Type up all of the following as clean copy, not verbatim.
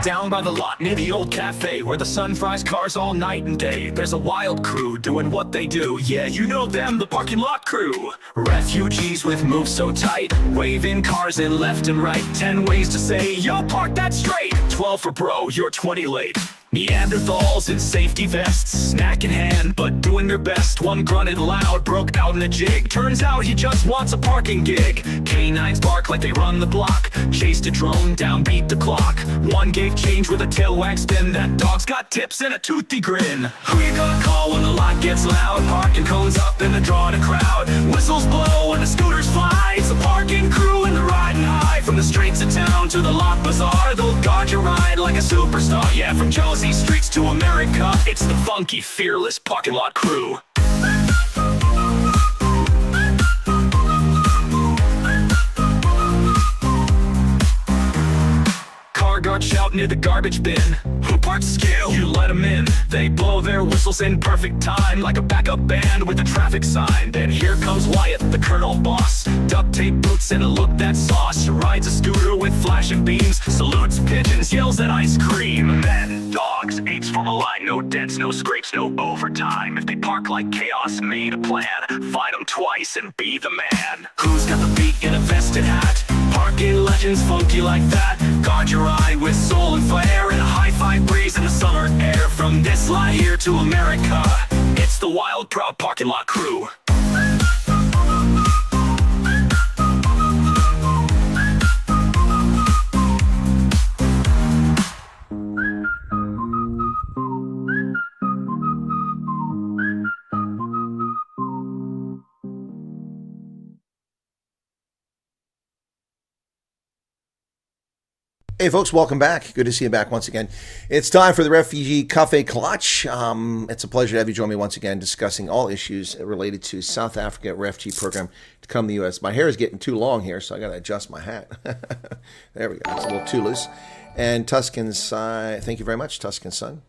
Down by the lot near the old cafe, where the sun fries cars all night and day, there's a wild crew doing what they do. Yeah, you know them, the parking lot crew. Refugees with moves so tight, waving cars in left and right. 10 ways to say, yo, park that straight. 12 for bro, you're 20 late. Neanderthals in safety vests, snack in hand, but doing their best. One grunted loud, broke out in a jig. Turns out he just wants a parking gig. Canines bark like they run the block. Chased a drone down, beat the clock. One gave change with a tail wag spin. That dog's got tips and a toothy grin. Who you gonna call when the lot gets loud? Parking cones up and the drawing a crowd. Whistles blow and the scooters fly. It's a parking crew and the riding high. From the streets of town to the lot bazaar, they'll guard your ride like a superstar. Yeah, from Josie streets to America, it's the funky, fearless parking lot crew. Car guard shout near the garbage bin. Who parks scale? You let them in. They blow their whistles in perfect time, like a backup band with a traffic sign. Then here comes Wyatt, the colonel boss. Duct tape boots and a look that's sauce. Rides a scooter with flashing beams. Salutes pigeons, yells at ice cream. Men, dogs, apes from a line. No dents, no scrapes, no overtime. If they park like chaos, made a plan. Fight them twice and be the man. Who's got the beat in a vested hat? Parking legends funky like that. Guard your eye with soul and flair, and a hi-fi breeze in the summer air. From this line here to America, it's the wild, proud parking lot crew. Hey folks, welcome back. Good to see you back once again. It's time for the Refugee Kaffee Klatsch. It's a pleasure to have you join me once again discussing all issues related to South Africa refugee program to come to the U.S. My hair is getting too long here, so I got to adjust my hat. There we go. It's a little too loose. And Tuscan's, thank you very much, Tuscan Son,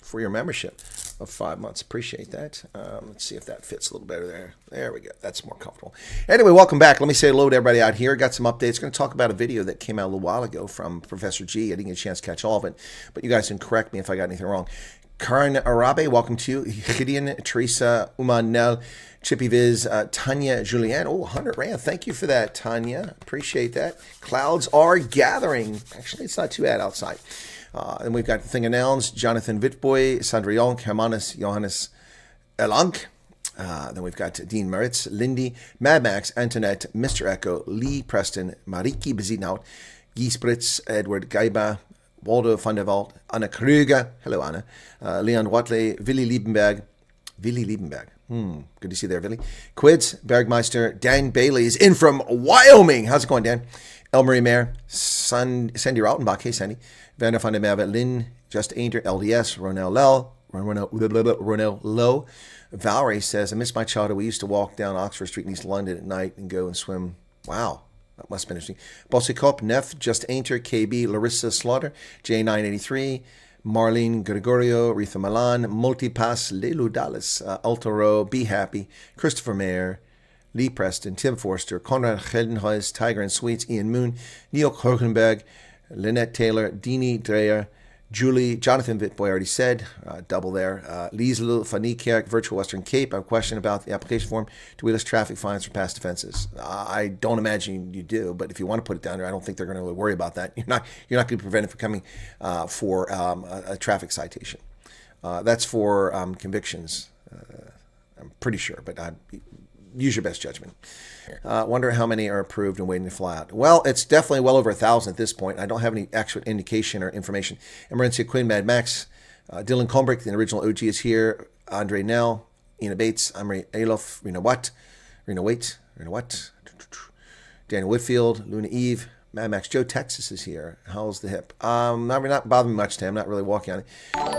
for your membership of 5 months. Appreciate that. Let's see if that fits a little better there. There we go. That's more comfortable. Anyway, welcome back. Let me say hello to everybody out here. Got some updates. Going to talk about a video that came out a little while ago from Professor G. I didn't get a chance to catch all of it, but you guys can correct me if I got anything wrong. Karan Arabe, welcome to you. Gideon, Teresa, Umanel, Chippy Viz, Tanya, Julianne. Oh, 100 Rand. Thank you for that, Tanya. Appreciate that. Clouds are gathering. Actually, it's not too bad outside. And we've got the thing announced, Jonathan Wittboy, Sandra Yonk, Hermanus Johannes Elank. Then we've got Dean Meritz, Lindy, Mad Max, Antoinette, Mr. Echo, Lee Preston, Mariki Bezuidenhout, Guy Spritz, Edward Gaiba, Waldo van der Walt, Anna Krüger, hello Anna, Leon Watley, Willy Liebenberg, good to see you there, Willy, Quids, Bergmeister, Dan Bailey is in from Wyoming. How's it going, Dan? Elmarie Mayer, Sandy Rautenbach, hey Sandy, Werner van der Merwe, Lynn, Just Ainter, LDS, Ronell Lowe. Valerie says, I miss my childhood. We used to walk down Oxford Street in East London at night and go and swim. Wow, that must have been interesting. Bossy Cop, Neff, Just Ainter, KB, Larissa Slaughter, J983, Marlene Gregorio, Retha Milan, Multipass, Lelu Dallas, Altaro, Be Happy, Christopher Mayer, Lee Preston, Tim Forster, Conrad Geldenhuis, Tiger and Sweets, Ian Moon, Neil Hogenberg, Lynette Taylor, Deanie Dreyer, Julie, Jonathan Wittboy, already said, double there. Liesl, Fanny Kerk, Virtual Western Cape. I have a question about the application form. Do we list traffic fines for past offenses? I don't imagine you do, but if you want to put it down there, I don't think they're going to really worry about that. You're not going to be prevented from coming for a traffic citation. That's for convictions, I'm pretty sure, but use your best judgment. Wonder how many are approved and waiting to fly out. Well, it's definitely well over 1,000 at this point. I don't have any actual indication or information. Emerencia Quinn, Mad Max, Dylan Combrick, the original OG is here. Andre Nell, Ina Bates, Amri Alof, Rena Watt, Daniel Whitfield, Luna Eve, Mad Max Joe Texas is here. How's the hip? Not bothering me much today. I'm not really walking on it.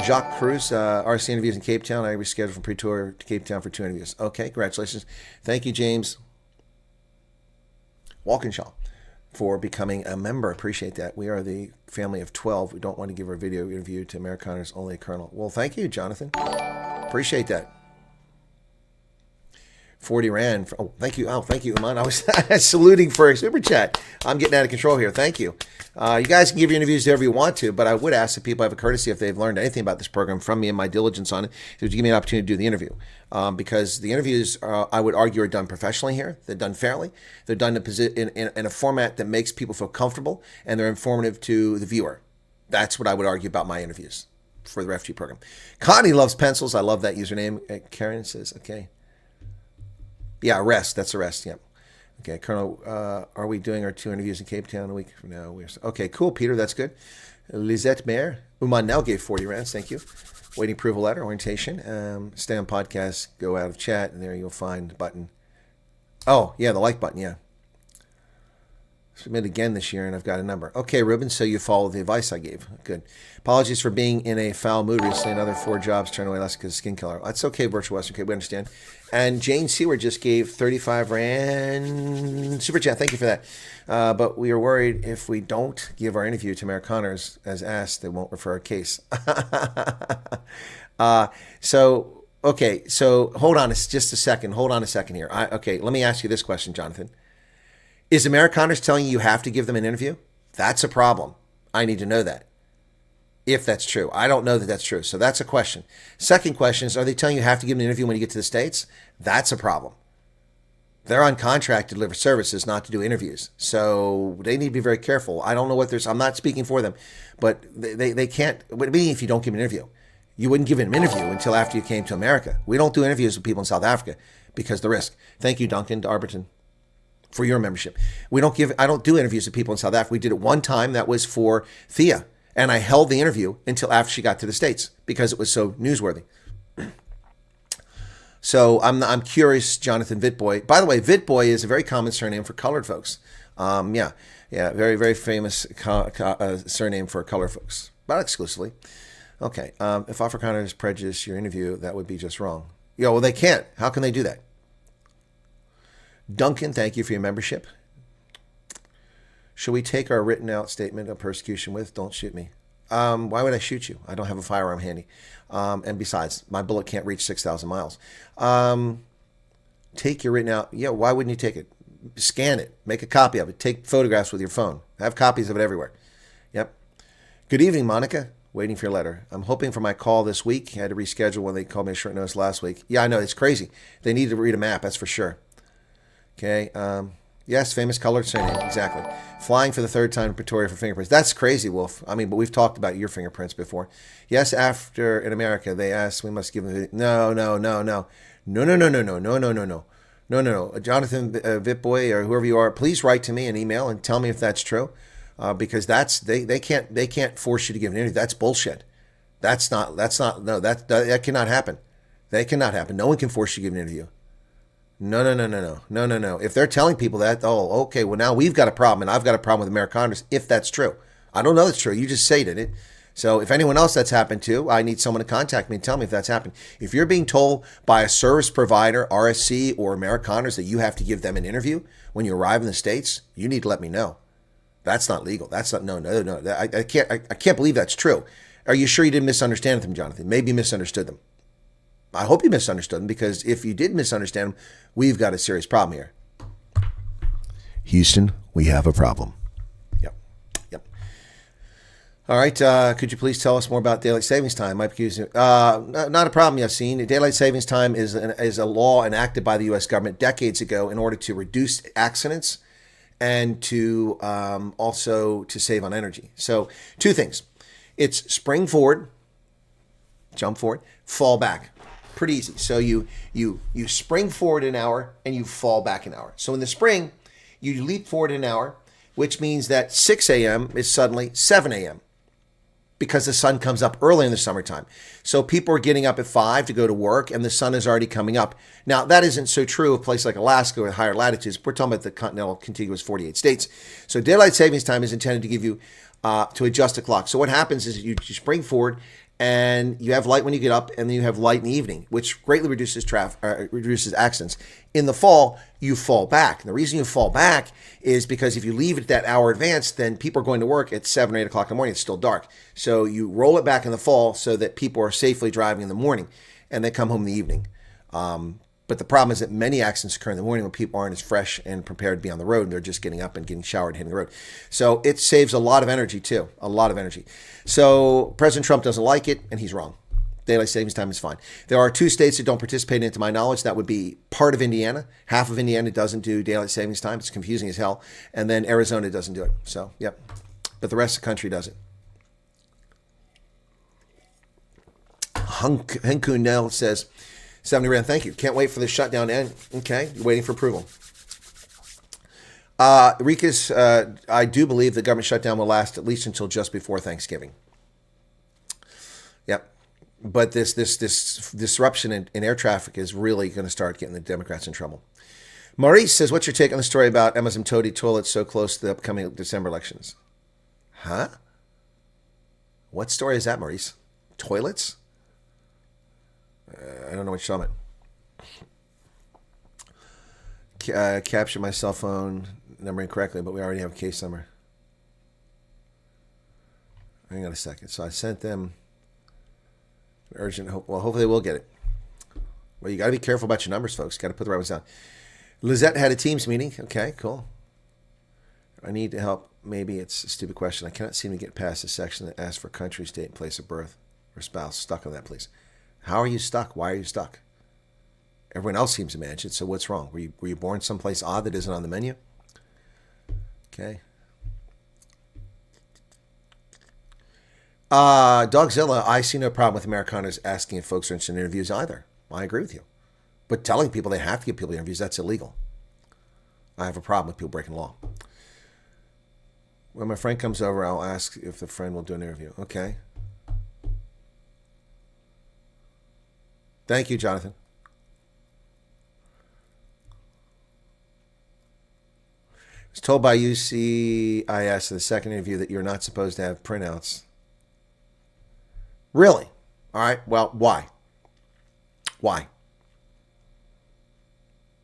Jacques Cruz, RC interviews in Cape Town. I rescheduled from pre-tour to Cape Town for 2 interviews. Okay, congratulations. Thank you, James Walkinshaw, for becoming a member. Appreciate that. We are the family of 12. We don't want to give our video interview to Amerikaners, only a colonel. Well, thank you, Jonathan. Appreciate that. 40 Rand. Oh, thank you. Oh, thank you, Iman. I was saluting for a super chat. I'm getting out of control here. Thank you. You guys can give your interviews wherever you want to, but I would ask that people have a courtesy if they've learned anything about this program from me and my diligence on it, to give me an opportunity to do the interview. Because the interviews, I would argue, are done professionally here. They're done fairly. They're done in a format that makes people feel comfortable, and they're informative to the viewer. That's what I would argue about my interviews for the Refugee program. Connie loves pencils. I love that username. Karen says, okay. Yeah, arrest. That's arrest. Yep. Okay, Colonel, are we doing our 2 interviews in Cape Town a week from now? Okay, cool, Peter. That's good. Lisette Mayer. Uman now gave 40 rands. Thank you. Waiting approval letter, orientation. Stay on podcast, go out of chat, and there you'll find the button. Oh, yeah, the like button, yeah. Submit again this year, and I've got a number. Okay, Ruben, so you followed the advice I gave. Good. Apologies for being in a foul mood recently. Another 4 jobs turned away less because of skin color. That's okay, Virtual Western. Okay, we understand. And Jane Seward just gave 35 Rand super chat. Thank you for that. But we are worried if we don't give our interview to Amerikaners as asked, they won't refer our case. Okay, so hold on just a second. Hold on a second here. Okay, let me ask you this question, Jonathan. Is Amerikaners telling you have to give them an interview? That's a problem. I need to know that. If that's true. I don't know that that's true. So that's a question. Second question is, are they telling you have to give them an interview when you get to the States? That's a problem. They're on contract to deliver services, not to do interviews. So they need to be very careful. I don't know what I'm not speaking for them, but they can't. What do you mean if you don't give an interview? You wouldn't give an interview until after you came to America. We don't do interviews with people in South Africa because of the risk. Thank you, Duncan Arberton, for your membership. I don't do interviews with people in South Africa. We did it one time. That was for Thea. And I held the interview until after she got to the States because it was so newsworthy. So I'm curious, Jonathan Vitboy. By the way, Vitboy is a very common surname for colored folks. Yeah, very, very famous surname for colored folks. Not exclusively. Okay, if Afrikaners prejudice your interview, that would be just wrong. Yeah, well, they can't. How can they do that? Duncan, thank you for your membership. Should we take our written out statement of persecution with? Don't shoot me. Why would I shoot you? I don't have a firearm handy. And besides, my bullet can't reach 6,000 miles. Take your written out. Yeah, why wouldn't you take it? Scan it. Make a copy of it. Take photographs with your phone. Have copies of it everywhere. Yep. Good evening, Monica. Waiting for your letter. I'm hoping for my call this week. I had to reschedule when they called me a short notice last week. Yeah, I know. It's crazy. They need to read a map. That's for sure. Okay. Yes, famous colored surname. Exactly. Flying for the 3rd time to Pretoria for fingerprints. That's crazy, Wolf. I mean, but we've talked about your fingerprints before. Yes, after in America, they asked, we must give them... No. Jonathan Vitboy or whoever you are, please write to me an email and tell me if that's true. Because they can't force you to give an interview. That's bullshit. That cannot happen. That cannot happen. No one can force you to give an interview. No. If they're telling people that, oh, okay, well, now we've got a problem, and I've got a problem with Amerikaners, if that's true. I don't know that's true. You just stated it. So if anyone else that's happened to, I need someone to contact me and tell me if that's happened. If you're being told by a service provider, RSC, or Amerikaners that you have to give them an interview when you arrive in the States, you need to let me know. That's not legal. That's not, no. I can't believe that's true. Are you sure you didn't misunderstand them, Jonathan? Maybe you misunderstood them. I hope you misunderstood them, because if you did misunderstand them, we've got a serious problem here. Houston, we have a problem. Yep. All right. Could you please tell us more about daylight savings time? Not a problem, Yassine. Daylight savings time is a law enacted by the U.S. government decades ago in order to reduce accidents and to also to save on energy. So 2 things. It's spring forward, jump forward, fall back. Pretty easy. So you spring forward an hour and you fall back an hour. So in the spring, you leap forward an hour, which means that 6 a.m. is suddenly 7 a.m. because the sun comes up early in the summertime. So people are getting up at 5 to go to work and the sun is already coming up. Now, that isn't so true of a place like Alaska with higher latitudes. We're talking about the continental contiguous 48 states. So daylight savings time is intended to give you, to adjust the clock. So what happens is you spring forward and you have light when you get up, and then you have light in the evening, which greatly reduces reduces accidents. In the fall, you fall back. And the reason you fall back is because if you leave it that hour advance, then people are going to work at 7 or 8 o'clock in the morning. It's still dark. So you roll it back in the fall so that people are safely driving in the morning, and they come home in the evening. But the problem is that many accidents occur in the morning when people aren't as fresh and prepared to be on the road. And they're just getting up and getting showered and hitting the road. So it saves a lot of energy too, a lot of energy. So President Trump doesn't like it, and he's wrong. Daylight savings time is fine. There are 2 states that don't participate in it, to my knowledge. That would be part of Indiana. Half of Indiana doesn't do daylight savings time. It's confusing as hell. And then Arizona doesn't do it. So, yep. But the rest of the country does it. Henku Nell says, 70 Rand, thank you. Can't wait for the shutdown to end. Okay, you're waiting for approval. Rikas, I do believe the government shutdown will last at least until just before Thanksgiving. Yep. But this disruption in air traffic is really going to start getting the Democrats in trouble. Maurice says, what's your take on the story about Amazon Toady toilets so close to the upcoming December elections? Huh? What story is that, Maurice? Toilets? I don't know what you're talking about. Capture my cell phone number incorrectly, but we already have a case number. Hang on a second. So I sent them urgent hope. Well, hopefully they will get it. Well, you got to be careful about your numbers, folks. Got to put the right ones down. Lizette had a Teams meeting. Okay, cool. I need to help. Maybe it's a stupid question. I cannot seem to get past the section that asks for country, state, and place of birth or spouse. Stuck on that, please. How are you stuck? Why are you stuck? Everyone else seems to manage it, so what's wrong? Were you born someplace odd that isn't on the menu? Okay. Dogzilla, I see no problem with Amerikaners asking if folks are interested in interviews either. I agree with you. But telling people they have to give people interviews, that's illegal. I have a problem with people breaking law. When my friend comes over, I'll ask if the friend will do an interview. Okay. Thank you, Jonathan. I was told by UCIS in the second interview that you're not supposed to have printouts. Really? All right. Well, why? Why?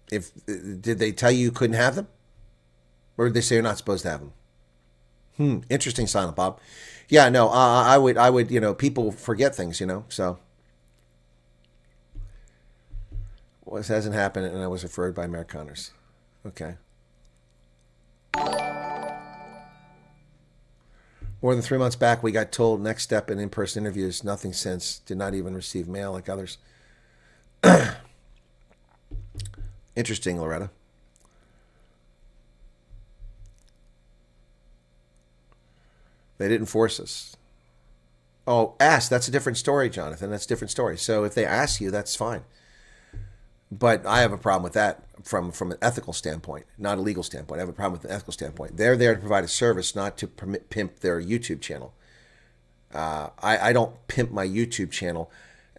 Did they tell you couldn't have them? Or did they say you're not supposed to have them? Interesting, Silent Bob. Yeah, no, I would, people forget things, so. Well, this hasn't happened, and I was referred by Amerikaners. Okay. More than 3 months back, we got told next step in in-person interviews, nothing since, did not even receive mail like others. Interesting, Loretta. They didn't force us. Oh, ask. That's a different story, Jonathan. That's a different story. So if they ask you, that's fine. But I have a problem with that from an ethical standpoint, not a legal standpoint. I have a problem with an ethical standpoint. They're there to provide a service, not to pimp their YouTube channel. I don't pimp my YouTube channel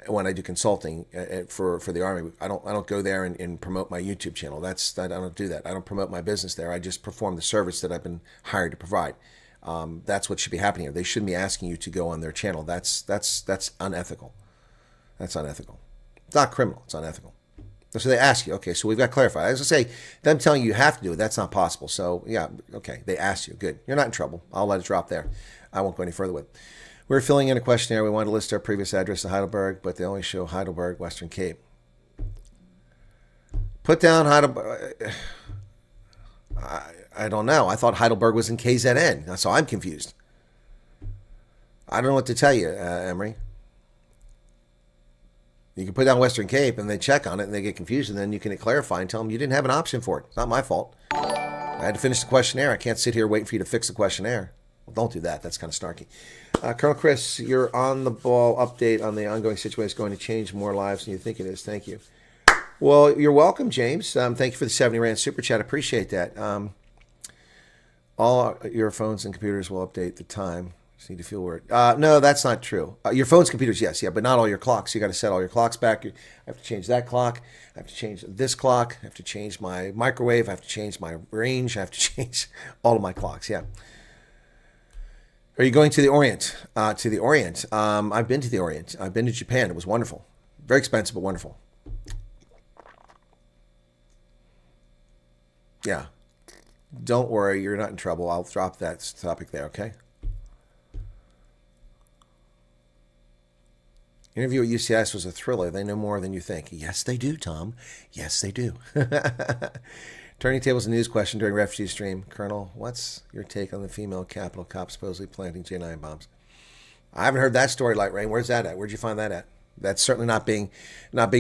when I do consulting for the Army. I don't go there and promote my YouTube channel. I don't do that. I don't promote my business there. I just perform the service that I've been hired to provide. That's what should be happening here. They shouldn't be asking you to go on their channel. That's unethical. That's unethical. It's not criminal. It's unethical. So they ask you, okay, so we've got to clarify. As I say, them telling you have to do it, that's not possible. So, yeah, okay, they asked you. Good. You're not in trouble. I'll let it drop there. I won't go any further with it. We're filling in a questionnaire. We wanted to list our previous address to Heidelberg, but they only show Heidelberg, Western Cape. Put down Heidelberg. I don't know. I thought Heidelberg was in KZN. So I'm confused. I don't know what to tell you, Emery. You can put down Western Cape and they check on it and they get confused, and then you can clarify and tell them you didn't have an option for it. It's not my fault. I had to finish the questionnaire. I can't sit here waiting for you to fix the questionnaire. Well, don't do that. That's kind of snarky. Colonel Chris, your on the ball update on the ongoing situation is going to change more lives than you think it is. Thank you. Well, you're welcome, James. Thank you for the 70 Rand Super Chat. Appreciate that. All your phones and computers will update the time. Just need to feel weird. No, that's not true. Your phones, computers, yes, yeah, but not all your clocks. You got to set all your clocks back. I have to change that clock. I have to change this clock. I have to change my microwave. I have to change my range. I have to change all of my clocks. Yeah. Are you going to the Orient? I've been to the Orient. I've been to Japan. It was wonderful. Very expensive, but wonderful. Yeah. Don't worry. You're not in trouble. I'll drop that topic there, okay? Interview at UCS was a thriller. They know more than you think. Yes, they do, Tom. Yes, they do. Turning tables and news question during refugee stream. Colonel, what's your take on the female Capitol cop supposedly planting J9 bombs? I haven't heard that story, Light Rain. Where's that at? Where'd you find that at? That's certainly not being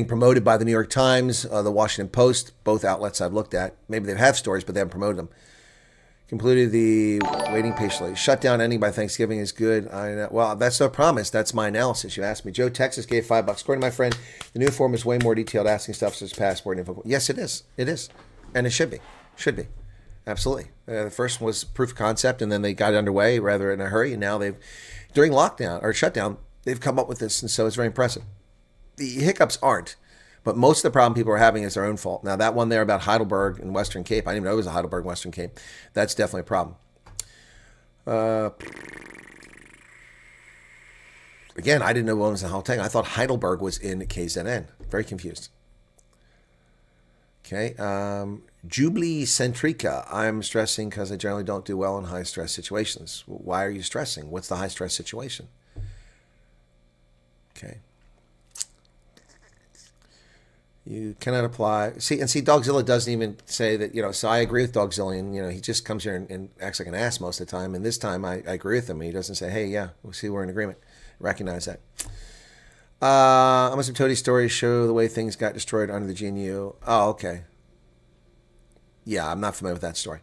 promoted by the New York Times, the Washington Post, both outlets I've looked at. Maybe they have stories, but they haven't promoted them. Concluded the waiting patiently. Shutdown ending by Thanksgiving is good. I know. Well, that's no promise. That's my analysis. You asked me. Joe, Texas gave $5. According to my friend, the new form is way more detailed, asking stuff such as passport info. Yes, it is. It is. And it should be. Should be. Absolutely. The first one was proof of concept, and then they got it underway rather in a hurry. And now during lockdown or shutdown, they've come up with this. And so it's very impressive. The hiccups aren't. But most of the problem people are having is their own fault. Now, that one there about Heidelberg and Western Cape, I didn't even know it was a Heidelberg and Western Cape. That's definitely a problem. Again, I didn't know what was in Gauteng. I thought Heidelberg was in KZN. Very confused. Okay. Jubilee Centrica. I'm stressing because I generally don't do well in high-stress situations. Why are you stressing? What's the high-stress situation? Okay. You cannot apply. See, Dogzilla doesn't even say that, so I agree with Dogzilla, and, he just comes here and acts like an ass most of the time. And this time I agree with him. He doesn't say, hey, yeah, we'll see, we're in agreement. Recognize that. I must have Toadie's stories show the way things got destroyed under the GNU. Oh, okay. Yeah, I'm not familiar with that story.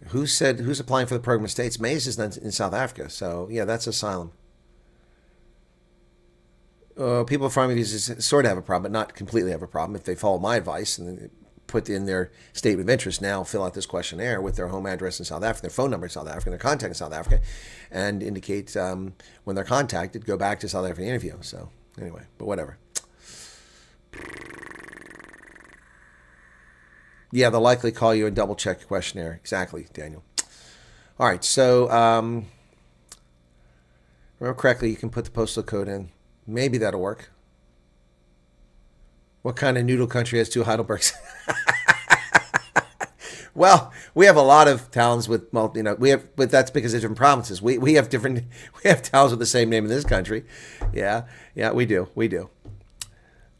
Who's applying for the program in the States? Mays is in South Africa. So, yeah, that's asylum. People with farming visas sort of have a problem, but not completely have a problem. If they follow my advice and put in their statement of interest, now fill out this questionnaire with their home address in South Africa, their phone number in South Africa, their contact in South Africa, and indicate when they're contacted, go back to South African interview. So anyway, but whatever. Yeah, they'll likely call you and double check your questionnaire. Exactly, Daniel. All right, so remember correctly, you can put the postal code in. Maybe that'll work. What kind of noodle country has two Heidelbergs? Well, we have a lot of towns with but that's because they're different provinces. We have towns with the same name in this country. Yeah, we do.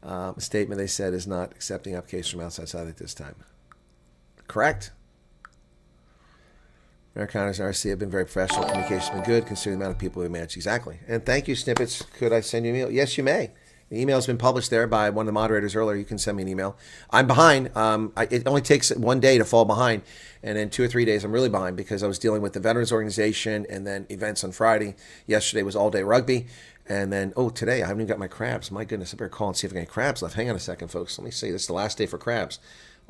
A statement they said is not accepting applications from outside at this time. Correct. Americaners and RC have been very professional. Communication has been good, considering the amount of people we manage. Exactly. And thank you, Snippets. Could I send you an email? Yes, you may. The email has been published there by one of the moderators earlier. You can send me an email. I'm behind. It only takes 1 day to fall behind. And in 2 or 3 days, I'm really behind because I was dealing with the Veterans Organization and then events on Friday. Yesterday was all-day rugby. And then, today, I haven't even got my crabs. My goodness, I better call and see if I got any crabs left. Hang on a second, folks. Let me see. This is the last day for crabs.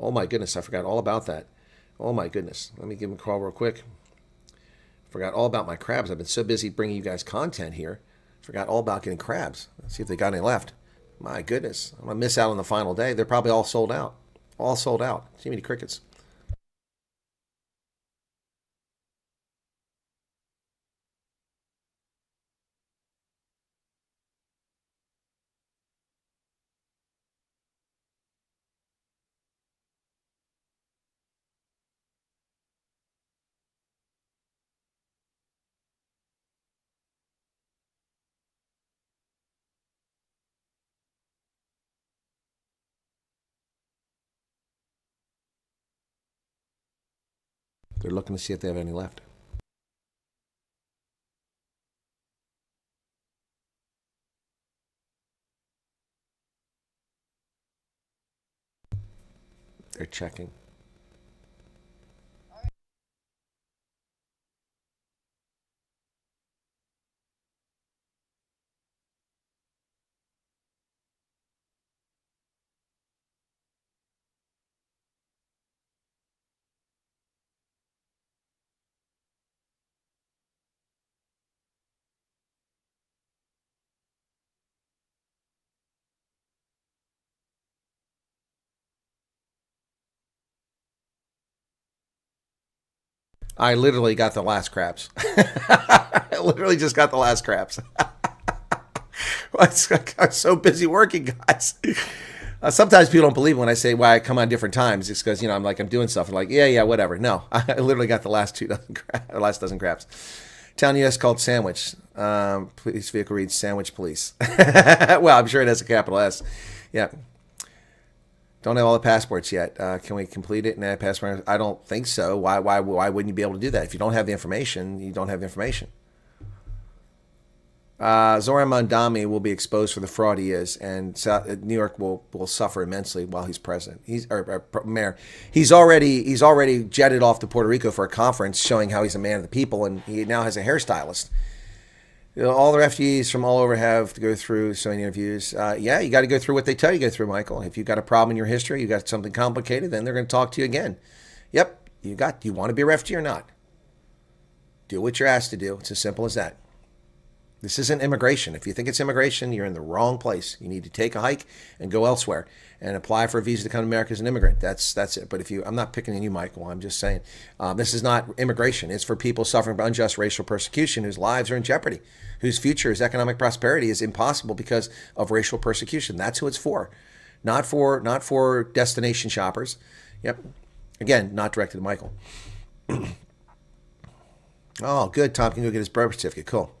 Oh, my goodness. I forgot all about that. Oh, my goodness. Let me give him a call real quick. Forgot all about my crabs. I've been so busy bringing you guys content here. Forgot all about getting crabs. Let's see if they got any left. My goodness. I'm going to miss out on the final day. They're probably all sold out. All sold out. Too many crickets. They're looking to see if they have any left. They're checking. I literally got the last crabs. I literally just got the last crabs. I'm so busy working, guys. Sometimes people don't believe when I say why I come on different times. It's because, I'm doing stuff. I'm like, yeah, whatever. No, I literally got the last 2 dozen last dozen crabs. Town US called Sandwich. Police vehicle reads Sandwich Police. Well, I'm sure it has a capital S. Yeah. Don't have all the passports yet. Can we complete it and add passport? I don't think so. Why wouldn't you be able to do that? If you don't have the information, you don't have the information. Zoran Mandami will be exposed for the fraud he is, and New York will suffer immensely while he's president. He's mayor. He's already jetted off to Puerto Rico for a conference showing how he's a man of the people, and he now has a hairstylist. You know, all the refugees from all over have to go through so many interviews. Yeah, you got to go through what they tell you to go through, Michael. If you've got a problem in your history, you got something complicated, then they're going to talk to you again. Yep, do you want to be a refugee or not? Do what you're asked to do. It's as simple as that. This isn't immigration. If you think it's immigration, you're in the wrong place. You need to take a hike and go elsewhere and apply for a visa to come to America as an immigrant. That's it. But I'm not picking on you, Michael. I'm just saying this is not immigration. It's for people suffering from unjust racial persecution whose lives are in jeopardy, whose future, whose economic prosperity is impossible because of racial persecution. That's who it's for. Not for destination shoppers. Yep. Again, not directed to Michael. Oh, good. Tom can go get his birth certificate. Cool.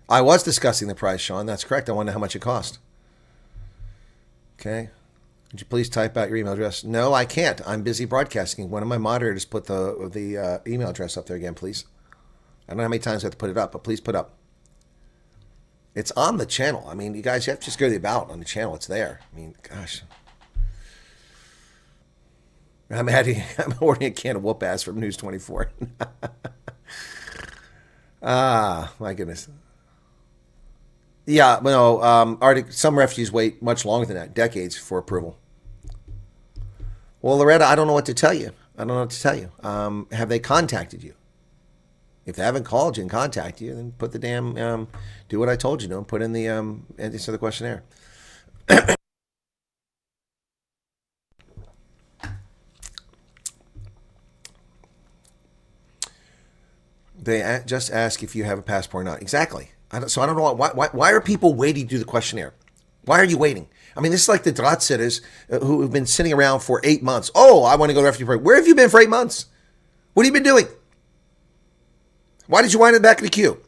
I was discussing the price, Sean. That's correct. I want to know how much it cost. Okay. Would you please type out your email address? No, I can't. I'm busy broadcasting. One of my moderators put the email address up there again, please. I don't know how many times I have to put it up, but please put up. It's on the channel. I mean, you guys, you have to just go to the about on the channel. It's there. I mean, gosh. I'm ordering a can of whoop ass from News 24. My goodness. Yeah, no, some refugees wait much longer than that, decades for approval. Well, Loretta, I don't know what to tell you. Have they contacted you? If they haven't called you and contacted you, then put the damn, do what I told you to and put in the answer to the questionnaire. They just ask if you have a passport or not. Exactly. So I don't know why are people waiting to do the questionnaire? Why are you waiting? I mean, this is like the drought sitters who have been sitting around for 8 months. Oh, I want to go to refugee program. Where have you been for 8 months? What have you been doing? Why did you wind in the back of the queue?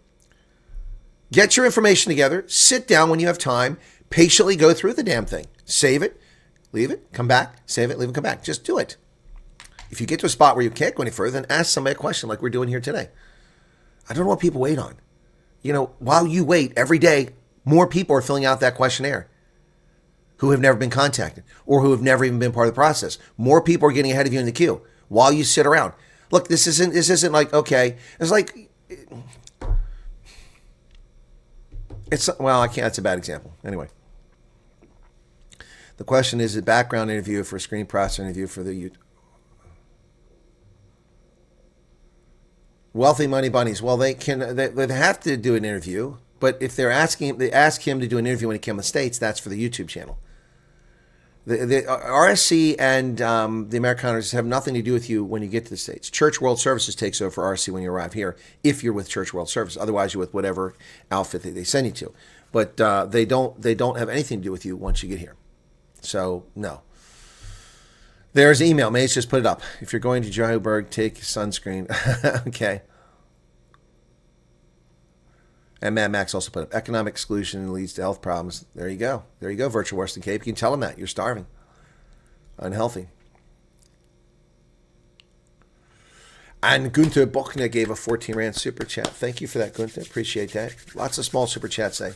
Get your information together. Sit down when you have time. Patiently go through the damn thing. Save it. Leave it. Come back. Save it. Leave it. Come back. Just do it. If you get to a spot where you can't go any further, then ask somebody a question like we're doing here today. I don't know what people wait on. You know, while you wait every day, more people are filling out that questionnaire who have never been contacted or who have never even been part of the process. More people are getting ahead of you in the queue while you sit around. Look, this isn't like, okay, it's like, I can't, that's a bad example. Anyway. The question is a background interview for a screen processor interview for the Wealthy Money Bunnies. Well, they have to do an interview, but if they ask him to do an interview when he came to the States, that's for the YouTube channel. The RSC and the Amerikaners have nothing to do with you when you get to the States. Church World Services takes over for RSC when you arrive here, if you're with Church World Services. Otherwise, you're with whatever outfit they send you to. But they don't have anything to do with you once you get here. So, no. There's email. Mace just put it up. If you're going to Johannesburg, take sunscreen. Okay. And Mad Max also put up economic exclusion leads to health problems. There you go. There you go, Virtual Western Cape. You can tell them that. You're starving. Unhealthy. And Gunther Bochner gave a 14 Rand super chat. Thank you for that, Gunther. Appreciate that. Lots of small super chats, eh?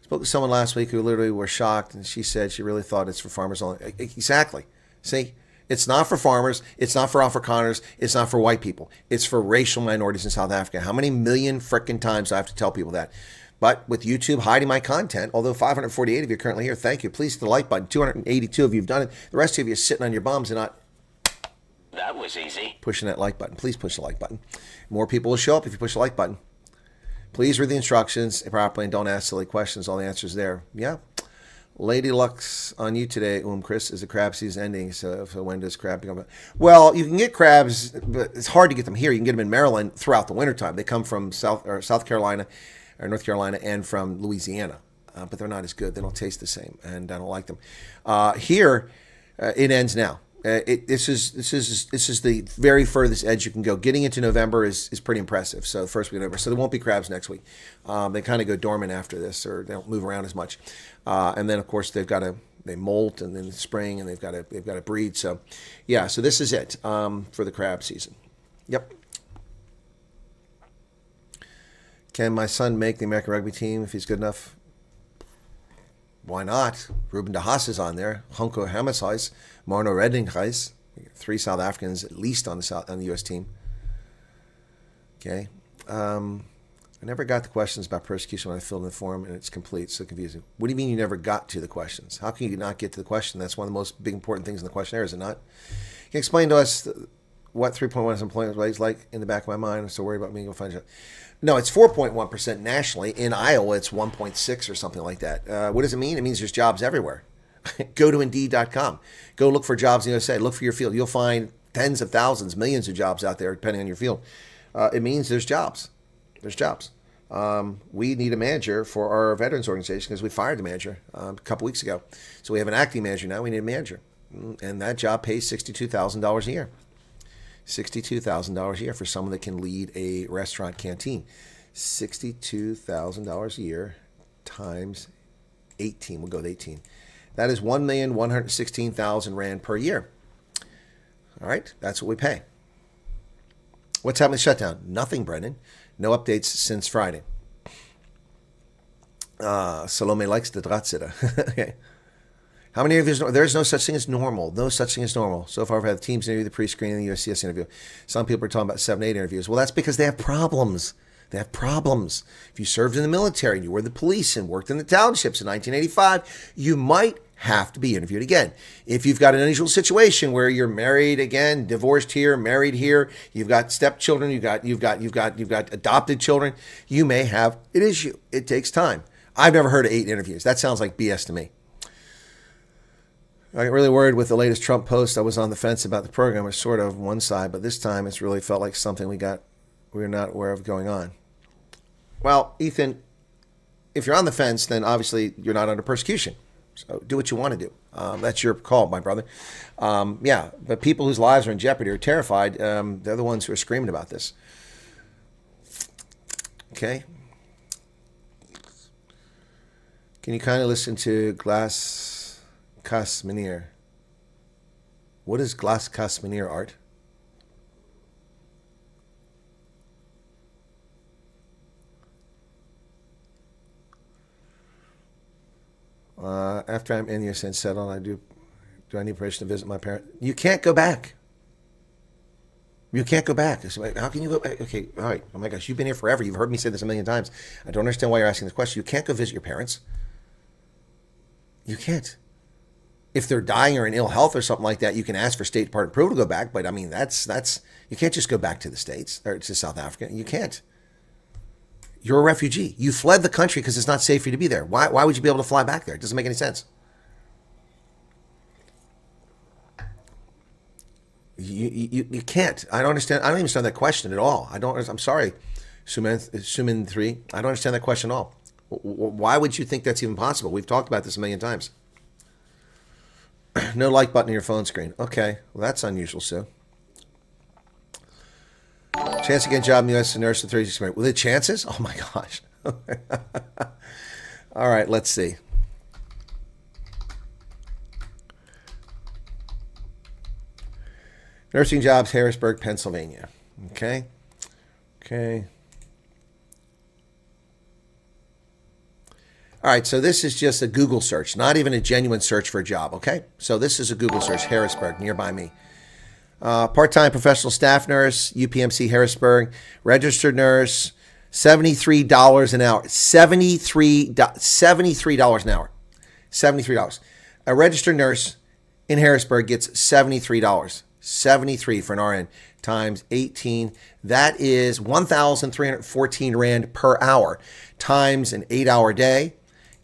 Spoke to someone last week who literally were shocked, and she said she really thought it's for farmers only. Exactly. See, it's not for farmers. It's not for Afrikaners. It's not for white people. It's for racial minorities in South Africa. How many million frickin' times do I have to tell people that? But with YouTube hiding my content, although 548 of you are currently here, thank you. Please hit the like button. 282 of you have done it. The rest of you are sitting on your bums and not... That was easy. Pushing that like button. Please push the like button. More people will show up if you push the like button. Please read the instructions properly and don't ask silly questions. All the answers there. Yeah. Lady Luck's on you today. Chris, is the crab season ending? So when does crab become? Well, you can get crabs, but it's hard to get them here. You can get them in Maryland throughout the wintertime. They come from South Carolina or North Carolina and from Louisiana, but they're not as good. They don't taste the same, and I don't like them. Here, it ends now. This is the very furthest edge you can go. Getting into November is pretty impressive. So first week of November. So there won't be crabs next week. They kind of go dormant after this, or they don't move around as much. And then of course they molt, and then in the spring, and they've got to breed. So yeah, so this is it for the crab season. Yep. Can my son make the American rugby team if he's good enough? Why not? Ruben de Haas is on there. Honko Hammershus, Marno Reddinghuis. 3 South Africans at least on the U.S. team. Okay. I never got the questions about persecution when I filled in the form, and it's complete. So confusing. What do you mean you never got to the questions? How can you not get to the question? That's one of the most big important things in the questionnaire, is it not? Can you explain to us what 3.1 is employment is like? In the back of my mind, I'm so worried about me. Go find a job. No, it's 4.1% nationally. In Iowa, it's 1.6 or something like that. What does it mean? It means there's jobs everywhere. Go to Indeed.com. Go look for jobs in the USA. Look for your field. You'll find tens of thousands, millions of jobs out there, depending on your field. It means there's jobs. There's jobs. We need a manager for our veterans organization because we fired the manager a couple weeks ago. So we have an acting manager now. We need a manager. And that job pays $62,000 a year. $62,000 a year for someone that can lead a restaurant canteen. $62,000 a year times 18. We'll go with 18. That is 1,116,000 Rand per year. All right, that's what we pay. What's happening with the shutdown? Nothing, Brendan. No updates since Friday. Salome likes the Dratsitter. Okay. How many interviews? There's no such thing as normal. No such thing as normal. So far, I've had the teams interview, the pre-screening, the USCS interview. Some people are talking about 7, 8 interviews. Well, that's because they have problems. They have problems. If you served in the military and you were the police and worked in the townships in 1985, you might have to be interviewed again. If you've got an unusual situation where you're married again, divorced here, married here, you've got stepchildren, you've got adopted children, you may have an issue. It takes time. I've never heard of 8 interviews. That sounds like BS to me. I got really worried with the latest Trump post. I was on the fence about the program. It's sort of one side, but this time it's really felt like something we're not aware of going on. Well, Ethan, if you're on the fence, then obviously you're not under persecution. So do what you want to do. That's your call, my brother. Yeah, but people whose lives are in jeopardy are terrified. They're the ones who are screaming about this. Okay. Can you kind of listen to Glass Kasmenir? What is Glass Kasmenir, Art? After I'm in your sense settled, do I need permission to visit my parents? You can't go back. You can't go back. How can you go back? Okay, all right. Oh my gosh, you've been here forever. You've heard me say this a million times. I don't understand why you're asking this question. You can't go visit your parents. You can't. If they're dying or in ill health or something like that, you can ask for State Department approval to go back. But I mean, that's you can't just go back to the States or to South Africa. You can't. You're a refugee. You fled the country because it's not safe for you to be there. Why would you be able to fly back there? It doesn't make any sense. You can't. I don't understand. I don't even understand that question at all. I'm sorry, Sumin 3. I don't understand that question at all. Why would you think that's even possible? We've talked about this a million times. No like button on your phone screen. Okay, well that's unusual, Sue. Chance to get a job in the U.S. as a nurse for 36 minutes. Were the chances? Oh my gosh. All right, let's see. Nursing jobs, Harrisburg, Pennsylvania. Okay. All right, so this is just a Google search, not even a genuine search for a job, okay? So this is a Google search, Harrisburg, nearby me. Part-time professional staff nurse, UPMC Harrisburg, registered nurse, $73 an hour. $73 an hour. $73. A registered nurse in Harrisburg gets $73. 73 for an RN times 18. That is 1,314 Rand per hour times an 8-hour day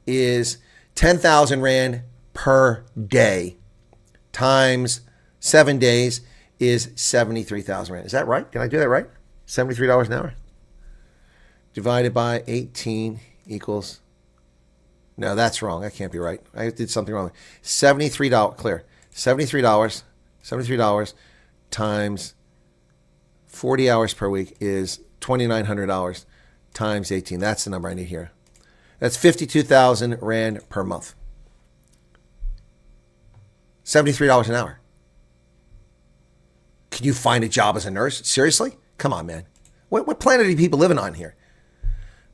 is 10,000 Rand per day times 7 days is 73,000 Rand. Is that right? Did I do that right? $73 an hour divided by 18 equals. No, that's wrong. That can't be right. I did something wrong. $73, clear. $73 $73 times 40 hours per week is $2,900 times 18. That's the number I need here. That's 52,000 Rand per month. $73 an hour. Can you find a job as a nurse? Seriously? Come on, man. What planet are people living on here?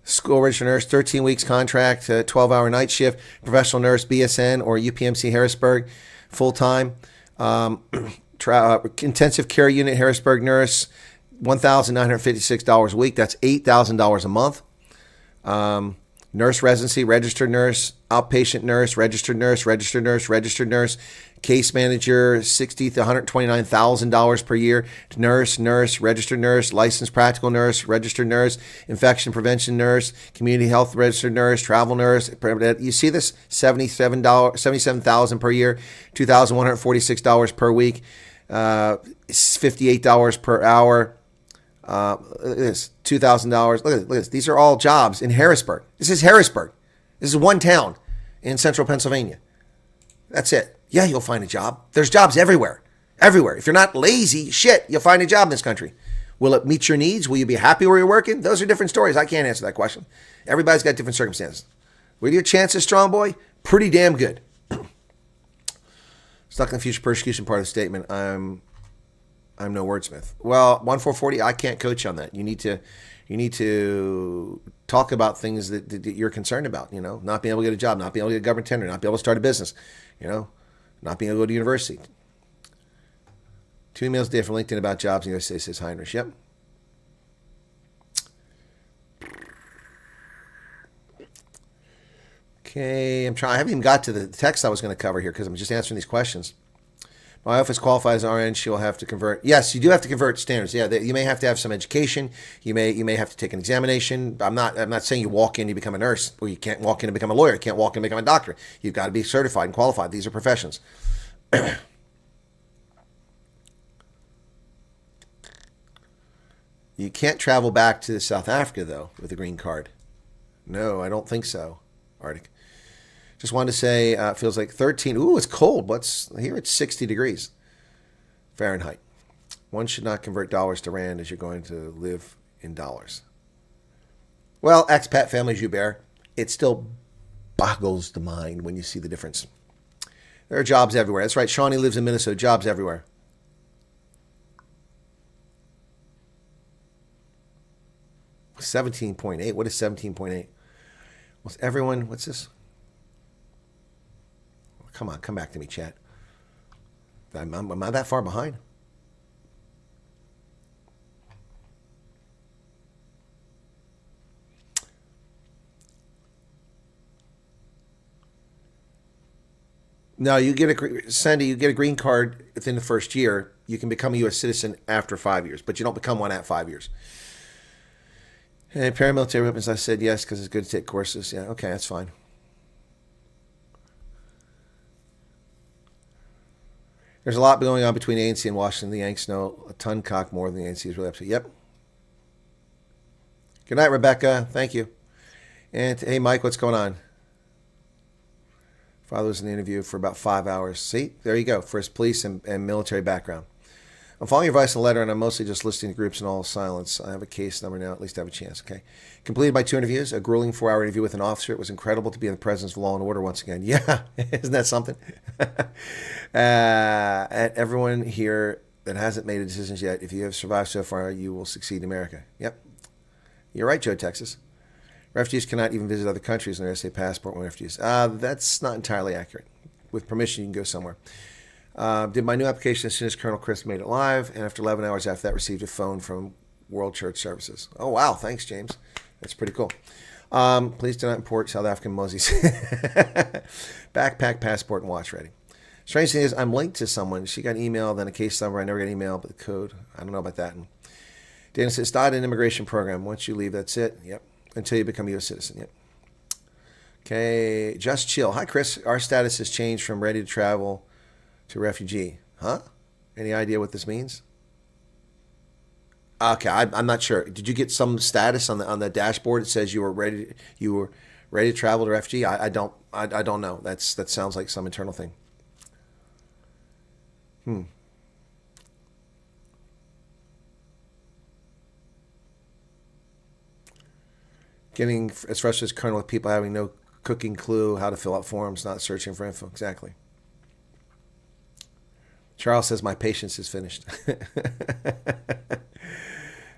School registered nurse, 13 weeks contract, 12-hour night shift, professional nurse, BSN or UPMC Harrisburg, full-time. Intensive care unit, Harrisburg nurse, $1,956 a week. That's $8,000 a month. Nurse residency, registered nurse, outpatient nurse, registered nurse, registered nurse, registered nurse, case manager, $60,000 to $129,000 per year. Nurse, registered nurse, licensed practical nurse, registered nurse, infection prevention nurse, community health registered nurse, travel nurse. You see this? $77,000 per year, $2,146 per week, $58 per hour. Look at this, $2,000. Look at this. These are all jobs in Harrisburg. This is Harrisburg. This is one town in central Pennsylvania. That's it. Yeah, you'll find a job. There's jobs everywhere. Everywhere. If you're not lazy, shit, you'll find a job in this country. Will it meet your needs? Will you be happy where you're working? Those are different stories. I can't answer that question. Everybody's got different circumstances. What are your chances, strong boy? Pretty damn good. Stuck in the future persecution part of the statement. I'm no wordsmith. Well, 1440, I can't coach you on that. You need to talk about things that you're concerned about, not being able to get a job, not being able to get a government tender, not being able to start a business, not being able to go to university. 2 emails a day from LinkedIn about jobs in the USA, says Heinrich. Yep. Okay, I haven't even got to the text I was going to cover here because I'm just answering these questions. My office qualifies as RN. She'll have to convert. Yes, you do have to convert standards. Yeah, you may have to have some education. You may have to take an examination. I'm not saying you walk in, you become a nurse, or you can't walk in and become a lawyer. You can't walk in and become a doctor. You've got to be certified and qualified. These are professions. You can't travel back to South Africa though with a green card. No, I don't think so, Arctic. Just wanted to say, it feels like 13. Ooh, it's cold. Here it's 60 degrees Fahrenheit. One should not convert dollars to Rand as you're going to live in dollars. Well, expat families you bear, it still boggles the mind when you see the difference. There are jobs everywhere. That's right. Shawnee lives in Minnesota. Jobs everywhere. $17.8. What is 17.8? What's this? Come on, come back to me, chat. Am I that far behind? No, Sandy, you get a green card within the first year. You can become a U.S. citizen after 5 years, but you don't become one at 5 years. And paramilitary weapons, I said yes because it's good to take courses. Yeah, okay, that's fine. There's a lot going on between ANC and Washington. The Yanks know a ton cock more than the ANC is really upset. Yep. Good night, Rebecca. Thank you. And hey, Mike, what's going on? Father was in the interview for about 5 hours. See, there you go, for his police and military background. I'm following your advice in the letter, and I'm mostly just listening to groups in all silence. I have a case number now. At least I have a chance. Okay. Completed my 2 interviews, a grueling 4-hour interview with an officer. It was incredible to be in the presence of law and order once again. Yeah, isn't that something? And everyone here that hasn't made a decision yet, if you have survived so far, you will succeed in America. Yep. You're right, Joe, Texas. Refugees cannot even visit other countries on their SA passport when refugees. That's not entirely accurate. With permission, you can go somewhere. Did my new application as soon as Colonel Chris made it live, and after 11 hours after that, received a phone from World Church Services. Oh, wow. Thanks, James. That's pretty cool. Please do not import South African mozzies. Backpack, passport, and watch ready. Strange thing is, I'm linked to someone. She got an email, then a case number. I never got an email, but the code. I don't know about that. And Dana says, start an immigration program. Once you leave, that's it. Yep. Until you become a U.S. citizen. Yep. Okay. Just chill. Hi, Chris. Our status has changed from ready to travel to refugee. Huh? Any idea what this means? Okay, I'm not sure. Did you get some status on the dashboard that says you were ready to travel to refugee? I don't know. That sounds like some internal thing. Getting as frustrated as Colonel with people having no cooking clue how to fill out forms, not searching for info. Exactly. Charles says my patience is finished.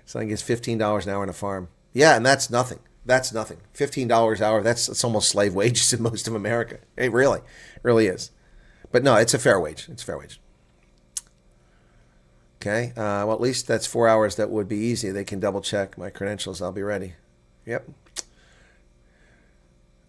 So I guess $15 an hour on a farm. Yeah, and that's nothing. That's nothing. $15 an hour, that's almost slave wages in most of America. It really is. But no, it's a fair wage. It's a fair wage. Okay, well, at least that's 4 hours that would be easy. They can double check my credentials. I'll be ready. Yep.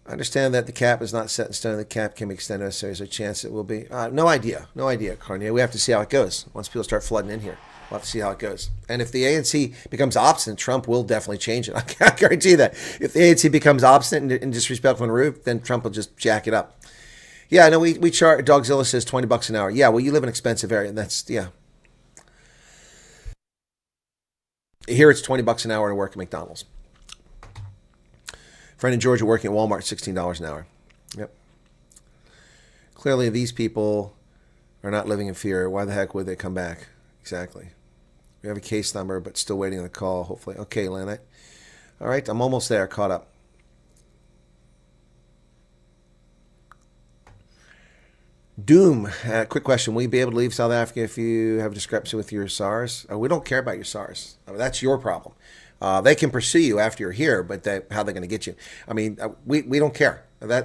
I understand that the cap is not set in stone. The cap can be extended, so there's a chance it will be. No idea. No idea, Carnier. We have to see how it goes. Once people start flooding in here, we'll have to see how it goes. And if the ANC becomes obstinate, Trump will definitely change it. I guarantee that. If the ANC becomes obstinate and disrespectful and rude, then Trump will just jack it up. Yeah, no, we charge. Dogzilla says $20 an hour. Yeah, well, you live in an expensive area, and that's, yeah. Here it's $20 an hour to work at McDonald's. Friend in Georgia working at Walmart, $16 an hour. Yep. Clearly, these people are not living in fear. Why the heck would they come back? Exactly. We have a case number, but still waiting on the call, hopefully. Okay, Lana. All right, I'm almost there, caught up. Doom, quick question. Will you be able to leave South Africa if you have a discrepancy with your SARS? We don't care about your SARS. I mean, that's your problem. They can pursue you after you're here, but how they're going to get you? I mean, we don't care. They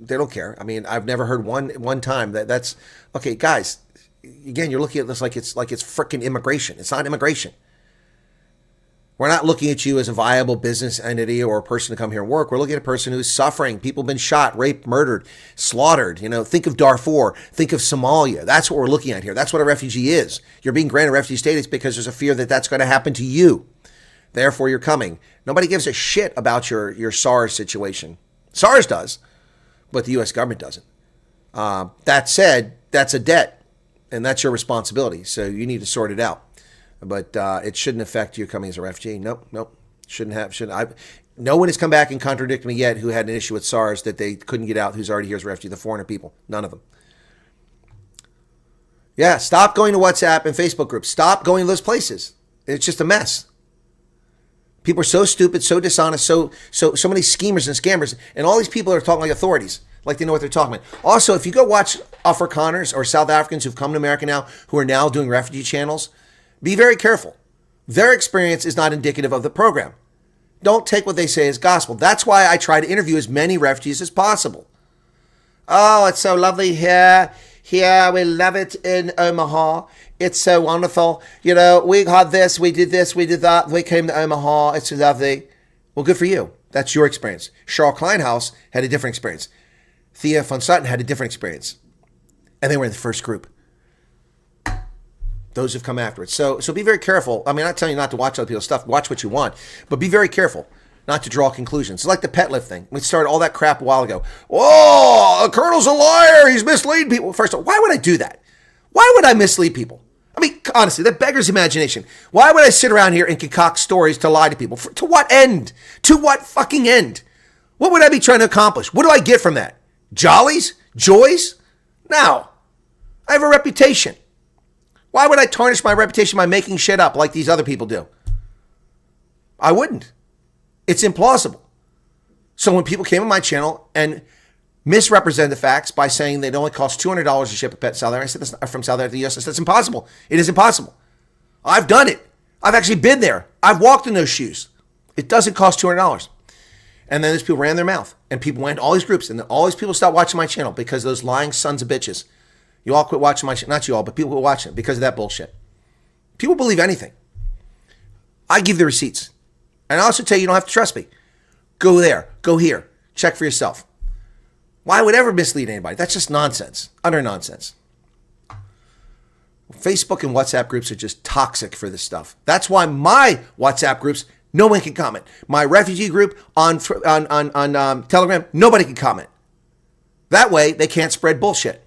don't care. I mean, I've never heard one time that's okay, guys. Again, you're looking at this like it's freaking immigration. It's not immigration. We're not looking at you as a viable business entity or a person to come here and work. We're looking at a person who's suffering. People have been shot, raped, murdered, slaughtered. You know, think of Darfur. Think of Somalia. That's what we're looking at here. That's what a refugee is. You're being granted refugee status because there's a fear that that's going to happen to you. Therefore, you're coming. Nobody gives a shit about your SARS situation. SARS does, but the U.S. government doesn't. That said, that's a debt, and that's your responsibility. So you need to sort it out. But it shouldn't affect you coming as a refugee. Nope. No one has come back and contradicted me yet who had an issue with SARS that they couldn't get out who's already here as a refugee. The 400 people. None of them. Yeah, stop going to WhatsApp and Facebook groups. Stop going to those places. It's just a mess. People are so stupid, so dishonest, so many schemers and scammers. And all these people are talking like authorities, like they know what they're talking about. Also, if you go watch Afrikaners or South Africans who've come to America now, who are now doing refugee channels, be very careful. Their experience is not indicative of the program. Don't take what they say as gospel. That's why I try to interview as many refugees as possible. Oh, it's so lovely here. Here, we love it in Omaha. It's so wonderful. You know, we had this, we did that. We came to Omaha. It's so lovely. Well, good for you. That's your experience. Charles Kleinhaus had a different experience. Thea von Sutton had a different experience. And they were in the first group. Those who've come afterwards. So be very careful. I mean, I'm not telling you not to watch other people's stuff. Watch what you want. But be very careful not to draw conclusions. It's like the pet lift thing. We started all that crap a while ago. Oh, the Colonel's a liar. He's misleading people. First of all, why would I do that? Why would I mislead people? I mean, honestly, that beggars imagination. Why would I sit around here and concoct stories to lie to people? To what end? To what fucking end? What would I be trying to accomplish? What do I get from that? Jollies? Joys? No. I have a reputation. Why would I tarnish my reputation by making shit up like these other people do? I wouldn't. It's implausible. So when people came on my channel and misrepresented the facts by saying that it only costs $200 to ship a pet to South Africa, I said that's from South Africa to the U.S. I said that's impossible. It is impossible. I've done it. I've actually been there. I've walked in those shoes. It doesn't cost $200. And then these people ran their mouth, and people went to all these groups, and then all these people stopped watching my channel because of those lying sons of bitches. You all quit watching my channel. Not you all, but people quit watching it because of that bullshit. People believe anything. I give the receipts. And I also tell you, you don't have to trust me. Go there. Go here. Check for yourself. Why would I ever mislead anybody? That's just nonsense. Utter nonsense. Facebook and WhatsApp groups are just toxic for this stuff. That's why my WhatsApp groups, no one can comment. My refugee group on Telegram, nobody can comment. That way, they can't spread bullshit.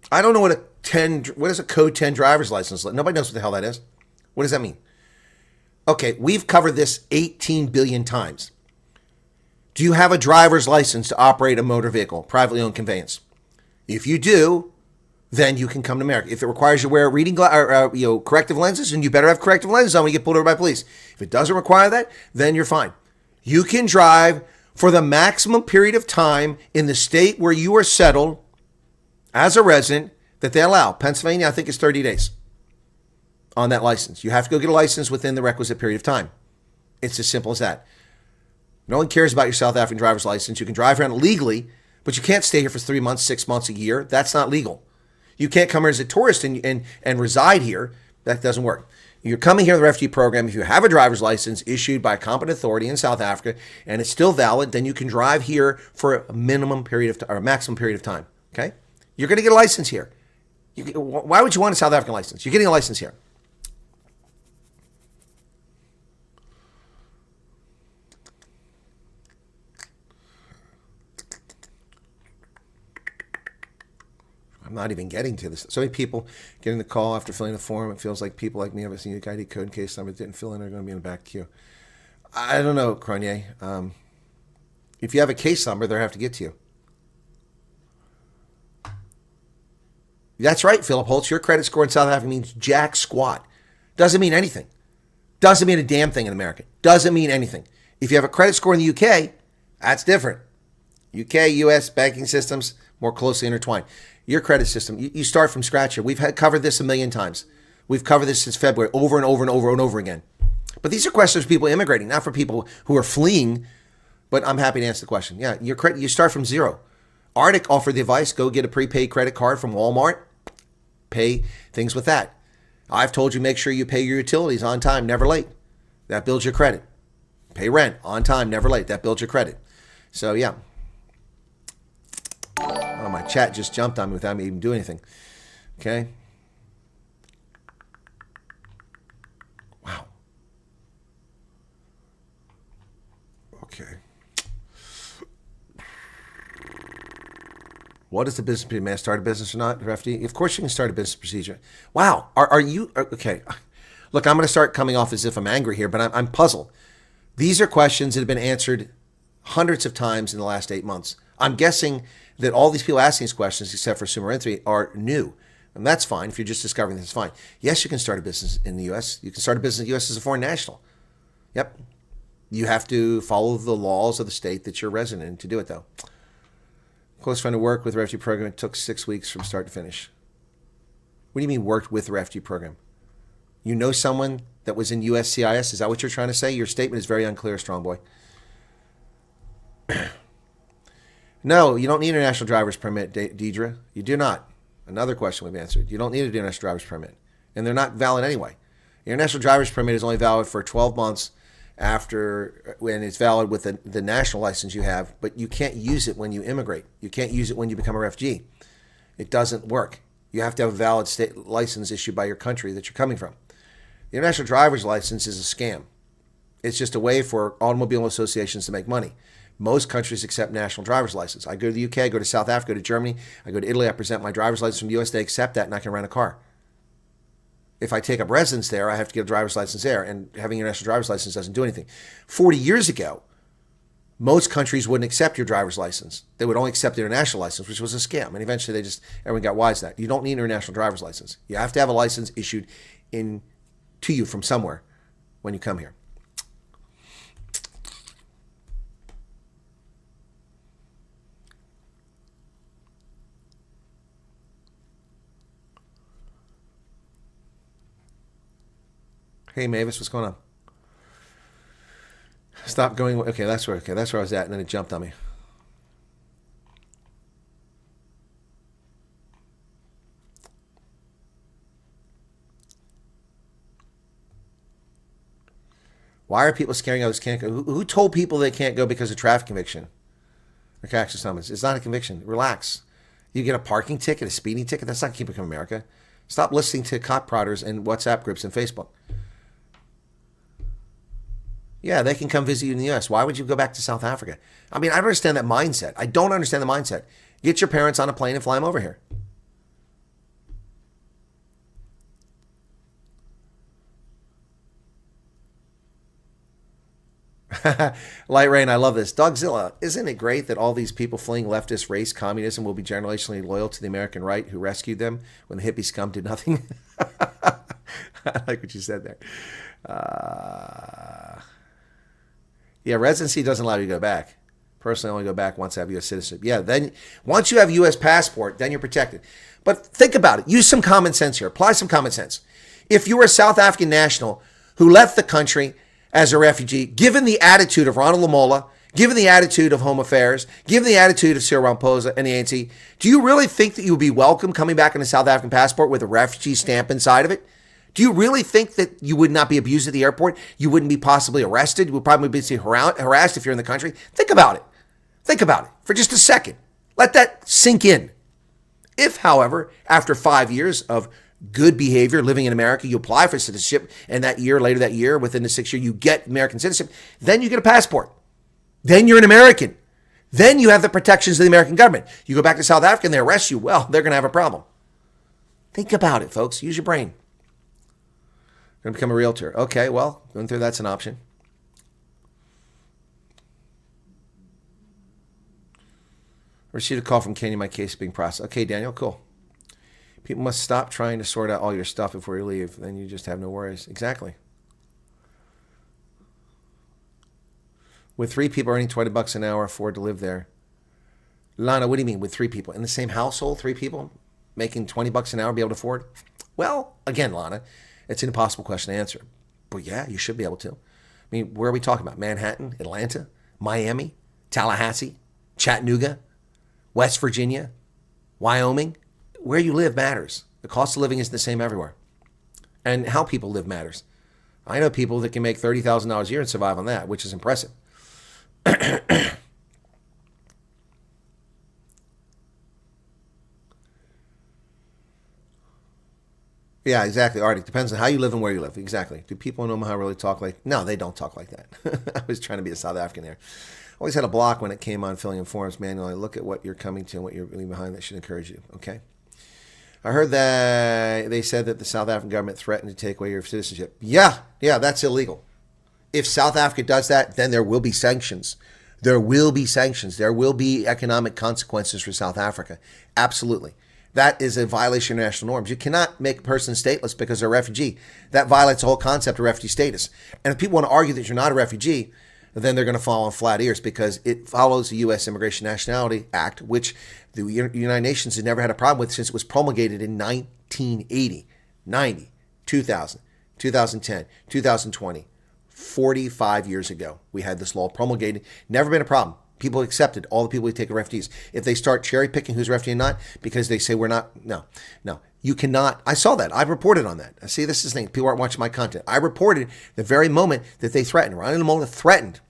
I don't know what is a code 10 driver's license? Nobody knows what the hell that is. What does that mean? Okay, we've covered this 18 billion times. Do you have a driver's license to operate a motor vehicle, privately owned conveyance? If you do, then you can come to America. If it requires you to wear reading corrective lenses, then you better have corrective lenses on when you get pulled over by police. If it doesn't require that, then you're fine. You can drive for the maximum period of time in the state where you are settled as a resident that they allow. Pennsylvania, I think, is 30 days on that license. You have to go get a license within the requisite period of time. It's as simple as that. No one cares about your South African driver's license. You can drive around legally, but you can't stay here for 3 months, 6 months, a year. That's not legal. You can't come here as a tourist and reside here. That doesn't work. You're coming here in the refugee program. If you have a driver's license issued by a competent authority in South Africa and it's still valid, then you can drive here for a minimum period of time, or a maximum period of time. Okay? You're going to get a license here. Why would you want a South African license? You're getting a license here. I'm not even getting to this. So many people getting the call after filling the form. It feels like people like me have a unique ID code in case number didn't fill in are going to be in the back queue. I don't know, Cronier. If you have a case number, they'll have to get to you. That's right, Philip Holtz. Your credit score in South Africa means jack squat. Doesn't mean anything. Doesn't mean a damn thing in America. Doesn't mean anything. If you have a credit score in the UK, that's different. UK, US banking systems more closely intertwined. Your credit system, you start from scratch here. We've covered this a million times. We've covered this since February over and over and over and over again. But these are questions for people immigrating, not for people who are fleeing. But I'm happy to answer the question. Yeah, your credit, you start from zero. Arctic offered the advice, go get a prepaid credit card from Walmart. Pay things with that. I've told you, make sure you pay your utilities on time, never late. That builds your credit. Pay rent on time, never late. That builds your credit. So, yeah. Oh, my chat just jumped on me without me even doing anything. Okay. Wow. Okay. What is the business procedure? May I start a business or not, Refugee? Of course you can start a business procedure. Wow. Are you... Okay. Look, I'm going to start coming off as if I'm angry here, but I'm puzzled. These are questions that have been answered hundreds of times in the last 8 months. I'm guessing that all these people asking these questions, except for Sumer Entry, are new. And that's fine. If you're just discovering this, it's fine. Yes, you can start a business in the U.S. You can start a business in the U.S. as a foreign national. Yep. You have to follow the laws of the state that you're resident in to do it, though. Close friend who worked with the refugee program. It took 6 weeks from start to finish. What do you mean worked with the refugee program? You know someone that was in USCIS? Is that what you're trying to say? Your statement is very unclear, strong boy. No, you don't need an international driver's permit, Deidre. You do not. Another question we've answered. You don't need an international driver's permit. And they're not valid anyway. Your international driver's permit is only valid for 12 months after when it's valid with the national license you have, but you can't use it when you immigrate. You can't use it when you become a refugee. It doesn't work. You have to have a valid state license issued by your country that you're coming from. The international driver's license is a scam. It's just a way for automobile associations to make money. Most countries accept national driver's license. I go to the UK, I go to South Africa, I go to Germany, I go to Italy, I present my driver's license from the US, they accept that and I can rent a car. If I take up residence there, I have to get a driver's license there, and having a national driver's license doesn't do anything. 40 years ago, most countries wouldn't accept your driver's license. They would only accept the international license, which was a scam. And eventually everyone got wise to that. You don't need an international driver's license. You have to have a license issued to you from somewhere when you come here. Hey Mavis, what's going on? Stop going. Okay, that's where I was at, and then it jumped on me. Why are people scaring others can't go? Who told people they can't go because of traffic conviction or tax summons? It's not a conviction. Relax. You get a parking ticket, a speeding ticket. That's not keeping from America. Stop listening to cop prodders and WhatsApp groups and Facebook. Yeah, they can come visit you in the U.S. Why would you go back to South Africa? I mean, I don't understand that mindset. I don't understand the mindset. Get your parents on a plane and fly them over here. Light Rain, I love this. Dogzilla, isn't it great that all these people fleeing leftist race communism will be generationally loyal to the American right who rescued them when the hippie scum did nothing? I like what you said there. Yeah, residency doesn't allow you to go back. Personally, I only go back once I have U.S. citizenship. Yeah, then once you have U.S. passport, then you're protected. But think about it. Use some common sense here. Apply some common sense. If you were a South African national who left the country as a refugee, given the attitude of Ronald Lamola, given the attitude of Home Affairs, given the attitude of Cyril Ramaphosa and the ANC, do you really think that you would be welcome coming back on a South African passport with a refugee stamp inside of it? Do you really think that you would not be abused at the airport? You wouldn't be possibly arrested? You would probably be harassed if you're in the country? Think about it. Think about it for just a second. Let that sink in. If, however, after 5 years of good behavior living in America, you apply for citizenship, and later that year, within the 6 year, you get American citizenship, then you get a passport. Then you're an American. Then you have the protections of the American government. You go back to South Africa and they arrest you. Well, they're going to have a problem. Think about it, folks. Use your brain. Going to become a realtor. Okay, well, going through that's an option. Received a call from Kenya. My case is being processed. Okay, Daniel, cool. People must stop trying to sort out all your stuff before you leave. Then you just have no worries. Exactly. With 3 people earning $20 an hour, afford to live there. Lana, what do you mean with 3 people? In the same household, 3 people making $20 an hour be able to afford? Well, again, Lana, it's an impossible question to answer. But yeah, you should be able to. I mean, where are we talking about? Manhattan, Atlanta, Miami, Tallahassee, Chattanooga, West Virginia, Wyoming? Where you live matters. The cost of living is the same everywhere. And how people live matters. I know people that can make $30,000 a year and survive on that, which is impressive. Yeah, exactly. All right, it depends on how you live and where you live. Exactly. Do people in Omaha really talk like... No, they don't talk like that. I was trying to be a South African there. Always had a block when it came on filling in forms manually. Look at what you're coming to and what you're leaving behind. That should encourage you. Okay. I heard that they said that the South African government threatened to take away your citizenship. Yeah, that's illegal. If South Africa does that, then there will be sanctions. There will be sanctions. There will be economic consequences for South Africa. Absolutely. That is a violation of international norms. You cannot make a person stateless because they're a refugee. That violates the whole concept of refugee status. And if people want to argue that you're not a refugee, then they're going to fall on flat ears because it follows the U.S. Immigration Nationality Act, which the United Nations has never had a problem with since it was promulgated in 1980, 90, 2000, 2010, 2020. 45 years ago, we had this law promulgated. Never been a problem. People accepted all the people who take refugees. If they start cherry picking who's a refugee and not, because they say we're not, no. You cannot. I saw that. I reported on that. I see this is the thing. People aren't watching my content. I reported the very moment that they threatened. Ryan Lamola threatened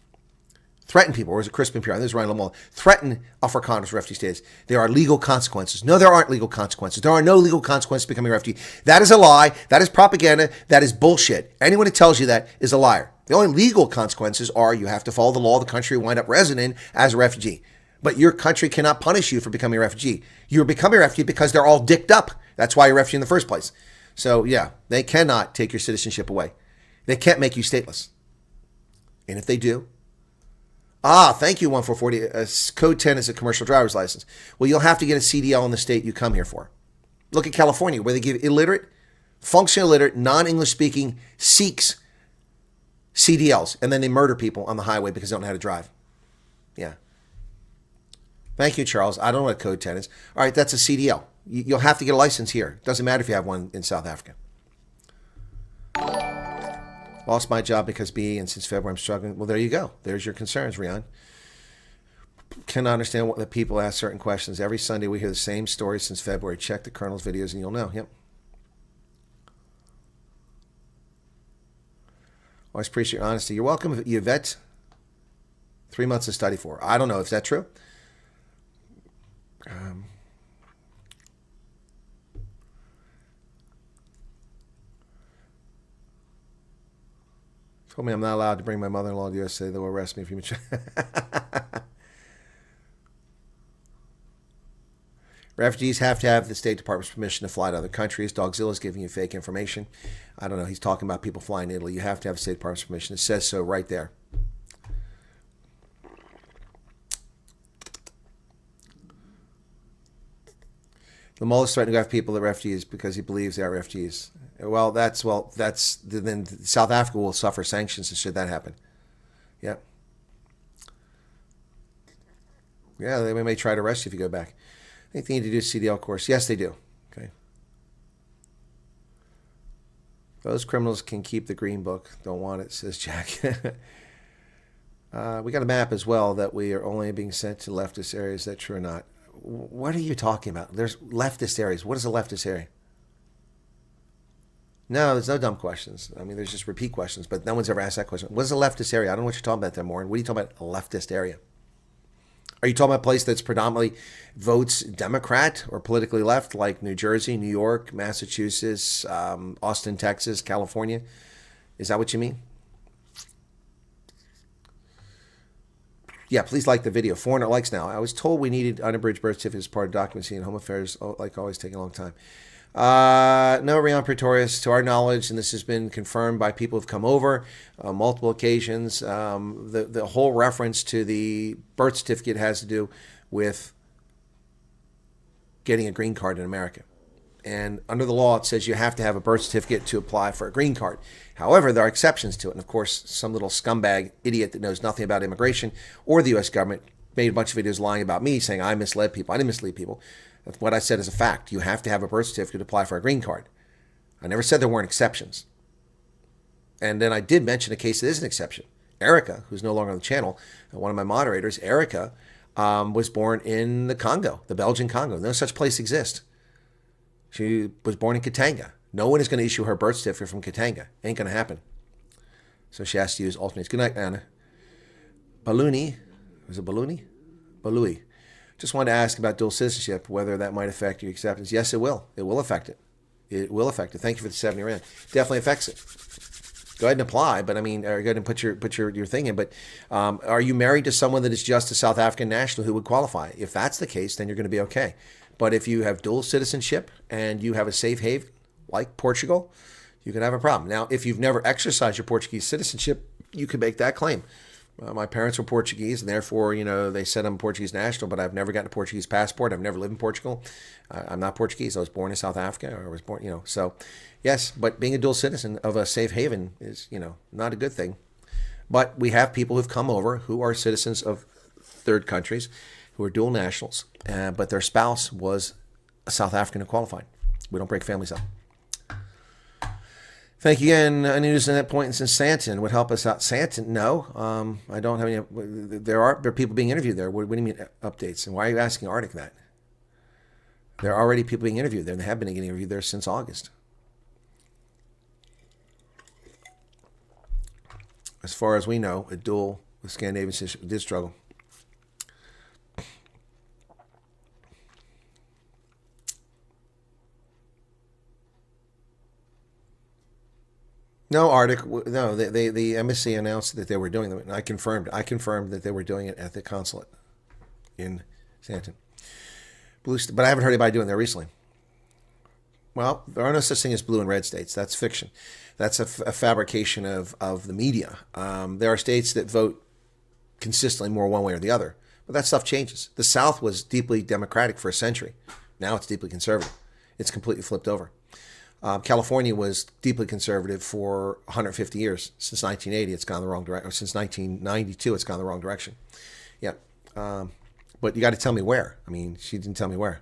people, or was it Crispin Pierre? This is Ryan Lamola. Threatened Afrikaners refugee status. There are legal consequences. No, there aren't legal consequences. There are no legal consequences to becoming a refugee. That is a lie. That is propaganda. That is bullshit. Anyone who tells you that is a liar. The only legal consequences are you have to follow the law of the country you wind up resident in as a refugee. But your country cannot punish you for becoming a refugee. You're becoming a refugee because they're all dicked up. That's why you're a refugee in the first place. So yeah, they cannot take your citizenship away. They can't make you stateless. And if they do, thank you, 1440. Code 10 is a commercial driver's license. Well, you'll have to get a CDL in the state you come here for. Look at California, where they give illiterate, functionally illiterate, non-English speaking Sikhs CDLs, and then they murder people on the highway because they don't know how to drive. Yeah. Thank you, Charles. I don't know what code 10 is. All right, that's a CDL. You'll have to get a license here. Doesn't matter if you have one in South Africa. Lost my job because BE, and since February I'm struggling. Well, there you go. There's your concerns, Rian. Cannot understand what the people ask certain questions. Every Sunday we hear the same story since February. Check the Colonel's videos and you'll know. Yep. Always appreciate your honesty. You're welcome, Yvette. 3 months to study for. I don't know if that's true. Told me I'm not allowed to bring my mother-in-law to the USA. They'll arrest me if you... Refugees have to have the State Department's permission to fly to other countries. Dogzilla's giving you fake information. I don't know. He's talking about people flying to Italy. You have to have the State Department's permission. It says so right there. The mullah's threatening to have people that are refugees because he believes they are refugees. Then South Africa will suffer sanctions should that happen. Yep. Yeah, they may try to arrest you if you go back. I think they need to do a CDL course. Yes, they do. Okay. Those criminals can keep the green book. Don't want it, says Jack. We got a map as well that we are only being sent to leftist areas. Is that true or not? What are you talking about? There's leftist areas. What is a leftist area? No, there's no dumb questions. I mean, there's just repeat questions, but no one's ever asked that question. What is a leftist area? I don't know what you're talking about there, Maureen. What are you talking about, a leftist area? Are you talking about a place that's predominantly votes Democrat or politically left, like New Jersey, New York, Massachusetts, Austin, Texas, California? Is that what you mean? Yeah, please like the video. 400 likes now. I was told we needed unabridged birth certificate as part of documenting, and home affairs, like always, taking a long time. No, Rion Pretorius, to our knowledge, and this has been confirmed by people who've come over multiple occasions, the whole reference to the birth certificate has to do with getting a green card in America. And under the law, it says you have to have a birth certificate to apply for a green card. However, there are exceptions to it. And of course, some little scumbag idiot that knows nothing about immigration or the U.S. government made a bunch of videos lying about me, saying I misled people. I didn't mislead people. That's what I said is a fact. You have to have a birth certificate to apply for a green card. I never said there weren't exceptions. And then I did mention a case that is an exception. Erica, who's no longer on the channel, one of my moderators, Erica, was born in the Congo, the Belgian Congo. No such place exists. She was born in Katanga. No one is going to issue her birth certificate from Katanga. Ain't going to happen. So she has to use alternates. Good night, Anna. Baluni. Was it Baluni? Balui. Just wanted to ask about dual citizenship, whether that might affect your acceptance. Yes, it will. It will affect it. It will affect it. Thank you for the 70 rand. Definitely affects it. Go ahead and apply, but I mean, go ahead and put your thing in. But are you married to someone that is just a South African national who would qualify? If that's the case, then you're going to be okay. But if you have dual citizenship and you have a safe haven, like Portugal, you can have a problem. Now, if you've never exercised your Portuguese citizenship, you can make that claim. My parents were Portuguese, and therefore, they said I'm a Portuguese national, but I've never gotten a Portuguese passport. I've never lived in Portugal. I'm not Portuguese. I was born in South Africa, or I was born, So, yes, but being a dual citizen of a safe haven is, not a good thing. But we have people who've come over who are citizens of third countries, who are dual nationals, but their spouse was a South African who qualified. We don't break families up. Thank you again. Any news on that point since Santon would help us out? Santon? No, I don't have any. There are people being interviewed there. What do you mean updates? And why are you asking Arctic that? There are already people being interviewed there, and they have been getting interviewed there since August. As far as we know, a dual with Scandinavian citizenship did struggle. No, Arctic. No, the embassy announced that they were doing them, and I confirmed that they were doing it at the consulate in Santon. But I haven't heard anybody doing it there recently. Well, there are no such thing as blue and red states. That's fiction. That's a fabrication of the media. There are states that vote consistently more one way or the other, but that stuff changes. The South was deeply Democratic for a century. Now it's deeply conservative. It's completely flipped over. California was deeply conservative for 150 years. Since 1980, it's gone the wrong direction. Since 1992, it's gone the wrong direction. Yeah. But you got to tell me where. I mean, she didn't tell me where.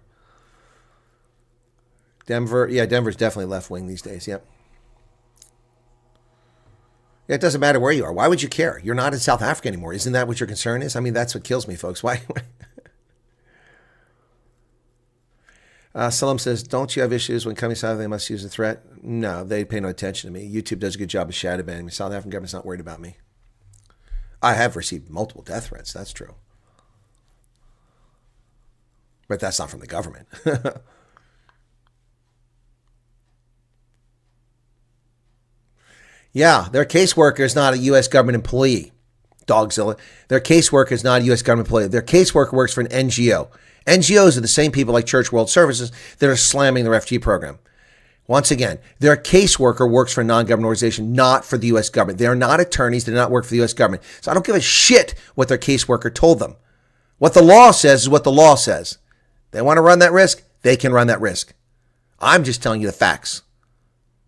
Denver. Yeah, Denver's definitely left wing these days. Yep. Yeah, it doesn't matter where you are. Why would you care? You're not in South Africa anymore. Isn't that what your concern is? I mean, that's what kills me, folks. Why? Salam says, don't you have issues when coming South? They must use a threat. No, they pay no attention to me. YouTube does a good job of shadow banning me. South African government's not worried about me. I have received multiple death threats. That's true. But that's not from the government. Yeah, their caseworker is not a U.S. government employee, Dogzilla. Their caseworker is not a U.S. government employee. Their caseworker works for an NGO. NGOs are the same people like Church World Services that are slamming the refugee program. Once again, their caseworker works for a non-government organization, not for the U.S. government. They are not attorneys. They do not work for the U.S. government. So I don't give a shit what their caseworker told them. What the law says is what the law says. They want to run that risk? they can run that risk. I'm just telling you the facts.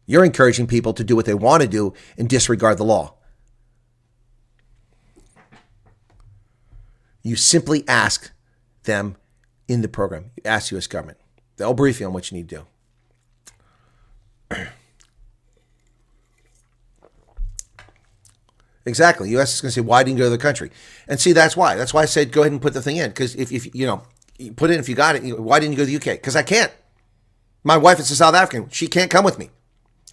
You're encouraging people to do what they want to do and disregard the law. You simply ask them in the program. You ask the U.S. government. They'll brief you on what you need to do. Exactly. U.S. is going to say, why didn't you go to the country? And see, that's why. That's why I said go ahead and put the thing in. Because if you put it in if you got it. Why didn't you go to the U.K.? Because I can't. My wife is a South African. She can't come with me.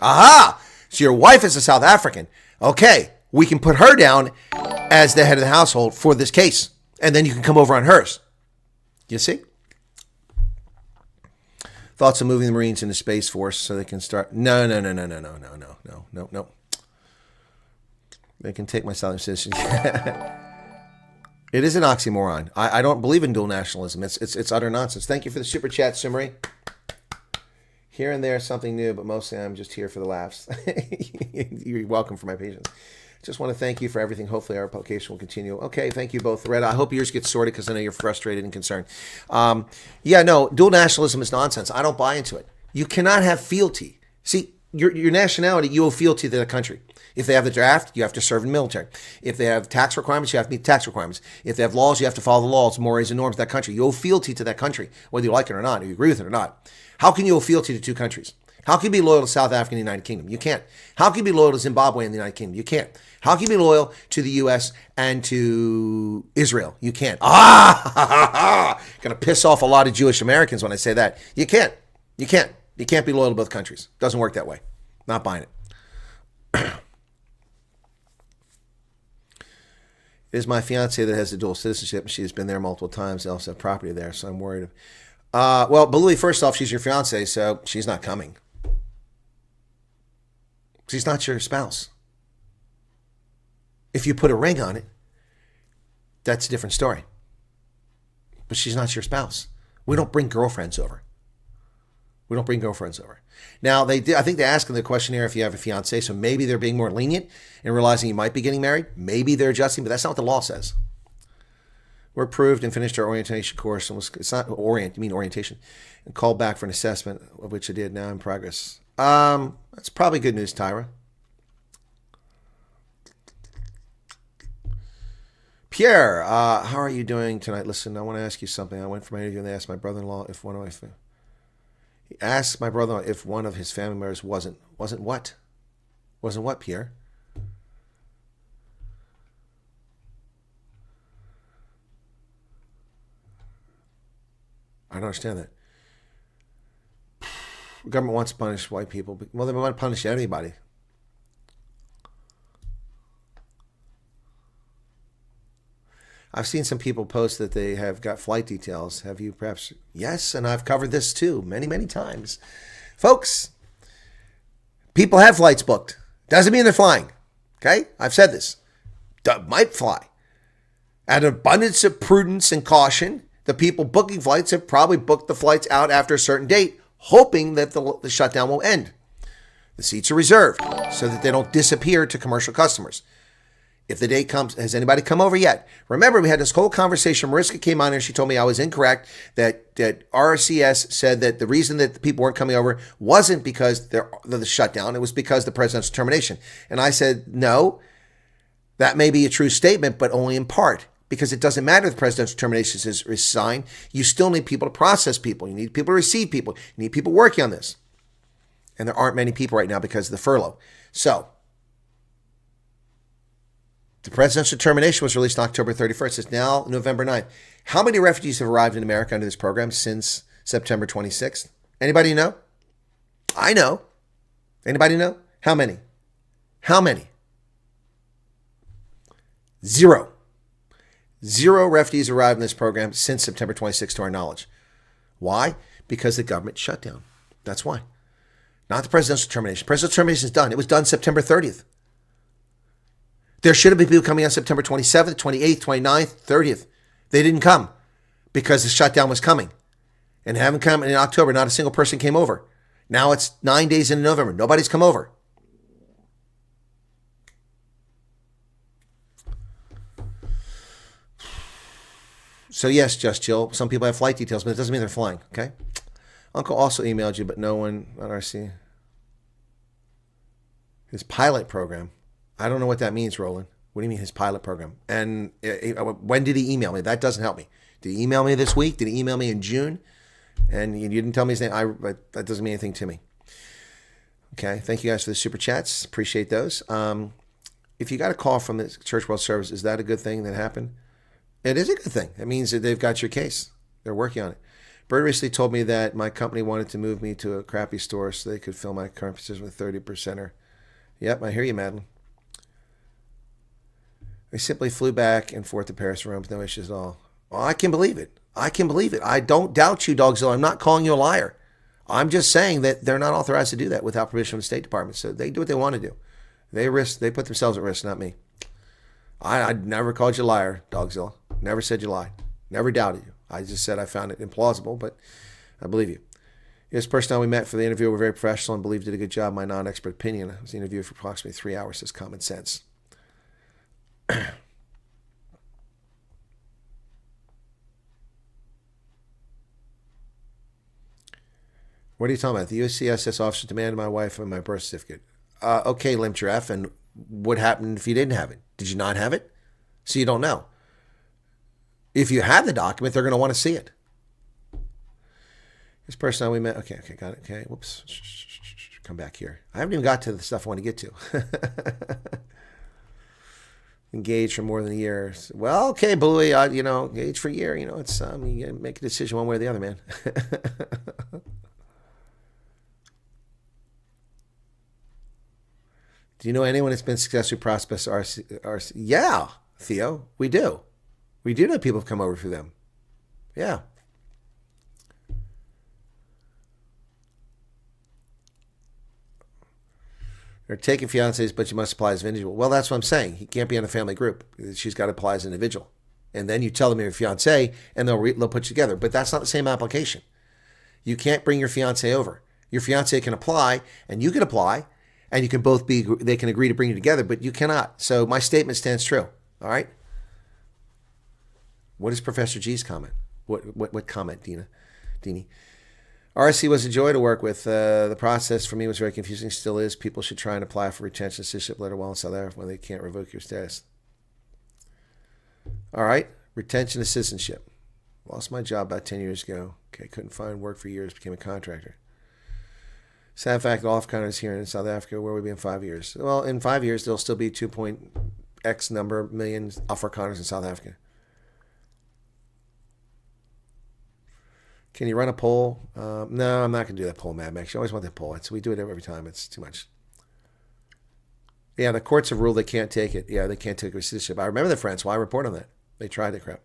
Aha! So your wife is a South African. Okay, we can put her down as the head of the household for this case. And then you can come over on hers. You see? Thoughts of moving the Marines into Space Force so they can start. No. They can take my Southern citizenship. It is an oxymoron. I don't believe in dual nationalism. It's utter nonsense. Thank you for the super chat, Simri. Here and there, something new, but mostly I'm just here for the laughs. You're welcome for my patience. Just want to thank you for everything. Hopefully our publication will continue. Okay, thank you both. Red, I hope yours gets sorted because I know you're frustrated and concerned. Dual nationalism is nonsense. I don't buy into it. You cannot have fealty. See, your nationality, you owe fealty to the country. If they have the draft, you have to serve in the military. If they have tax requirements, you have to meet tax requirements. If they have laws, you have to follow the laws, mores, and norms of that country. You owe fealty to that country, whether you like it or not, or you agree with it or not. How can you owe fealty to two countries? How can you be loyal to South Africa and the United Kingdom? You can't. How can you be loyal to Zimbabwe and the United Kingdom? You can't. How can you be loyal to the U.S. and to Israel? You can't. Going to piss off a lot of Jewish Americans when I say that. You can't. You can't. You can't be loyal to both countries. Doesn't work that way. Not buying it. It is my fiance that has the dual citizenship. She has been there multiple times. They also have property there, so I'm worried. Well, Louis, first off, she's your fiance, so she's not coming. She's not your spouse. If you put a ring on it, that's a different story. But she's not your spouse. We don't bring girlfriends over. Now, I think they ask in the questionnaire if you have a fiance, so maybe they're being more lenient and realizing you might be getting married. Maybe they're adjusting, but that's not what the law says. We're approved and finished our orientation course. It's not orientation. And called back for an assessment, of which I did. Now in progress. That's probably good news, Tyra. Pierre, how are you doing tonight? Listen, I want to ask you something. I went for my interview and they asked my brother-in-law if one of his family members wasn't what? Wasn't what, Pierre? I don't understand that. The government wants to punish white people. Well, they want to punish anybody. I've seen some people post that they have got flight details. Have you perhaps? Yes, and I've covered this too many, many times. Folks, people have flights booked. Doesn't mean they're flying. Okay? I've said this. Might fly. Out of abundance of prudence and caution, the people booking flights have probably booked the flights out after a certain date, hoping that the shutdown will end. The seats are reserved so that they don't disappear to commercial customers. If the date comes, has anybody come over yet? Remember, we had this whole conversation. Mariska came on and she told me I was incorrect, that RCS said that the reason that the people weren't coming over wasn't because of the shutdown. It was because of the president's determination. And I said, no, that may be a true statement, but only in part. Because it doesn't matter if the president's determination is signed. You still need people to process people. You need people to receive people. You need people working on this. And there aren't many people right now because of the furlough. So, the president's determination was released on October 31st. It's now November 9th. How many refugees have arrived in America under this program since September 26th? Anybody know? I know. Anybody know? How many? How many? Zero. Zero refugees arrived in this program since September 26th to our knowledge. Why? Because the government shut down. That's why. Not the president's determination. President's determination is done. It was done September 30th. There should have been people coming on September 27th, 28th, 29th, 30th. They didn't come because the shutdown was coming. And haven't come in October. Not a single person came over. Now it's 9 days into November. Nobody's come over. So yes, Just Jill, some people have flight details, but it doesn't mean they're flying, okay? Uncle also emailed you, but no one on RC. His pilot program. I don't know what that means, Roland. What do you mean his pilot program? And when did he email me? That doesn't help me. Did he email me this week? Did he email me in June? And you didn't tell me his name. That doesn't mean anything to me. Okay. Thank you guys for the super chats. Appreciate those. If you got a call from the Church World Service, is that a good thing that happened? It is a good thing. It means that they've got your case. They're working on it. Bird recently told me that my company wanted to move me to a crappy store so they could fill my current position with 30%. Yep, I hear you, Madeline. I simply flew back and forth to Paris, Rome, with no issues at all. Well, I can believe it. I can believe it. I don't doubt you, Dogzilla. I'm not calling you a liar. I'm just saying that they're not authorized to do that without permission from the State Department. So they do what they want to do. They put themselves at risk, not me. I never called you a liar, Dogzilla. Never said you lied. Never doubted you. I just said I found it implausible, but I believe you. This person we met for the interview were very professional and believed did a good job. My non-expert opinion. I was interviewed for approximately 3 hours. Says common sense. What are you talking about? The USCSS officer demanded my wife and my birth certificate. Okay, Limp Giraffe, and what happened if you didn't have it? Did you not have it? So you don't know. If you have the document, they're going to want to see it. This person we met. Okay, got it. Okay, whoops. Come back here. I haven't even got to the stuff I want to get to. Engaged for more than a year. Well, okay, Bluey, engaged for a year. It's you make a decision one way or the other, man. Do you know anyone that's been successfully prospects RC? Yeah, Theo, we do. We do know people have come over through them. Yeah. They're taking fiancés, but you must apply as an individual. Well, that's what I'm saying. He can't be in a family group. She's got to apply as an individual. And then you tell them you're a fiancé, and they'll put you together. But that's not the same application. You can't bring your fiancé over. Your fiancé can apply, and you can apply, and you can both they can agree to bring you together, but you cannot. So my statement stands true. All right? What is Professor G's comment? What comment, Deanie? RC was a joy to work with. The process for me was very confusing, still is. People should try and apply for retention citizenship letter while in South Africa when they can't revoke your status. All right, retention of citizenship. Lost my job about 10 years ago. Okay, couldn't find work for years, became a contractor. Sad fact, all Afrikaners here in South Africa, where will we be in 5 years? Well, in 5 years, there'll still be 2.x number million Afrikaners in South Africa. Can you run a poll? No, I'm not going to do that poll, Mad Max. You always want that poll. We do it every time. It's too much. Yeah, the courts have ruled they can't take it. Yeah, they can't take citizenship. I remember that, friends. Why report on that? They tried that crap.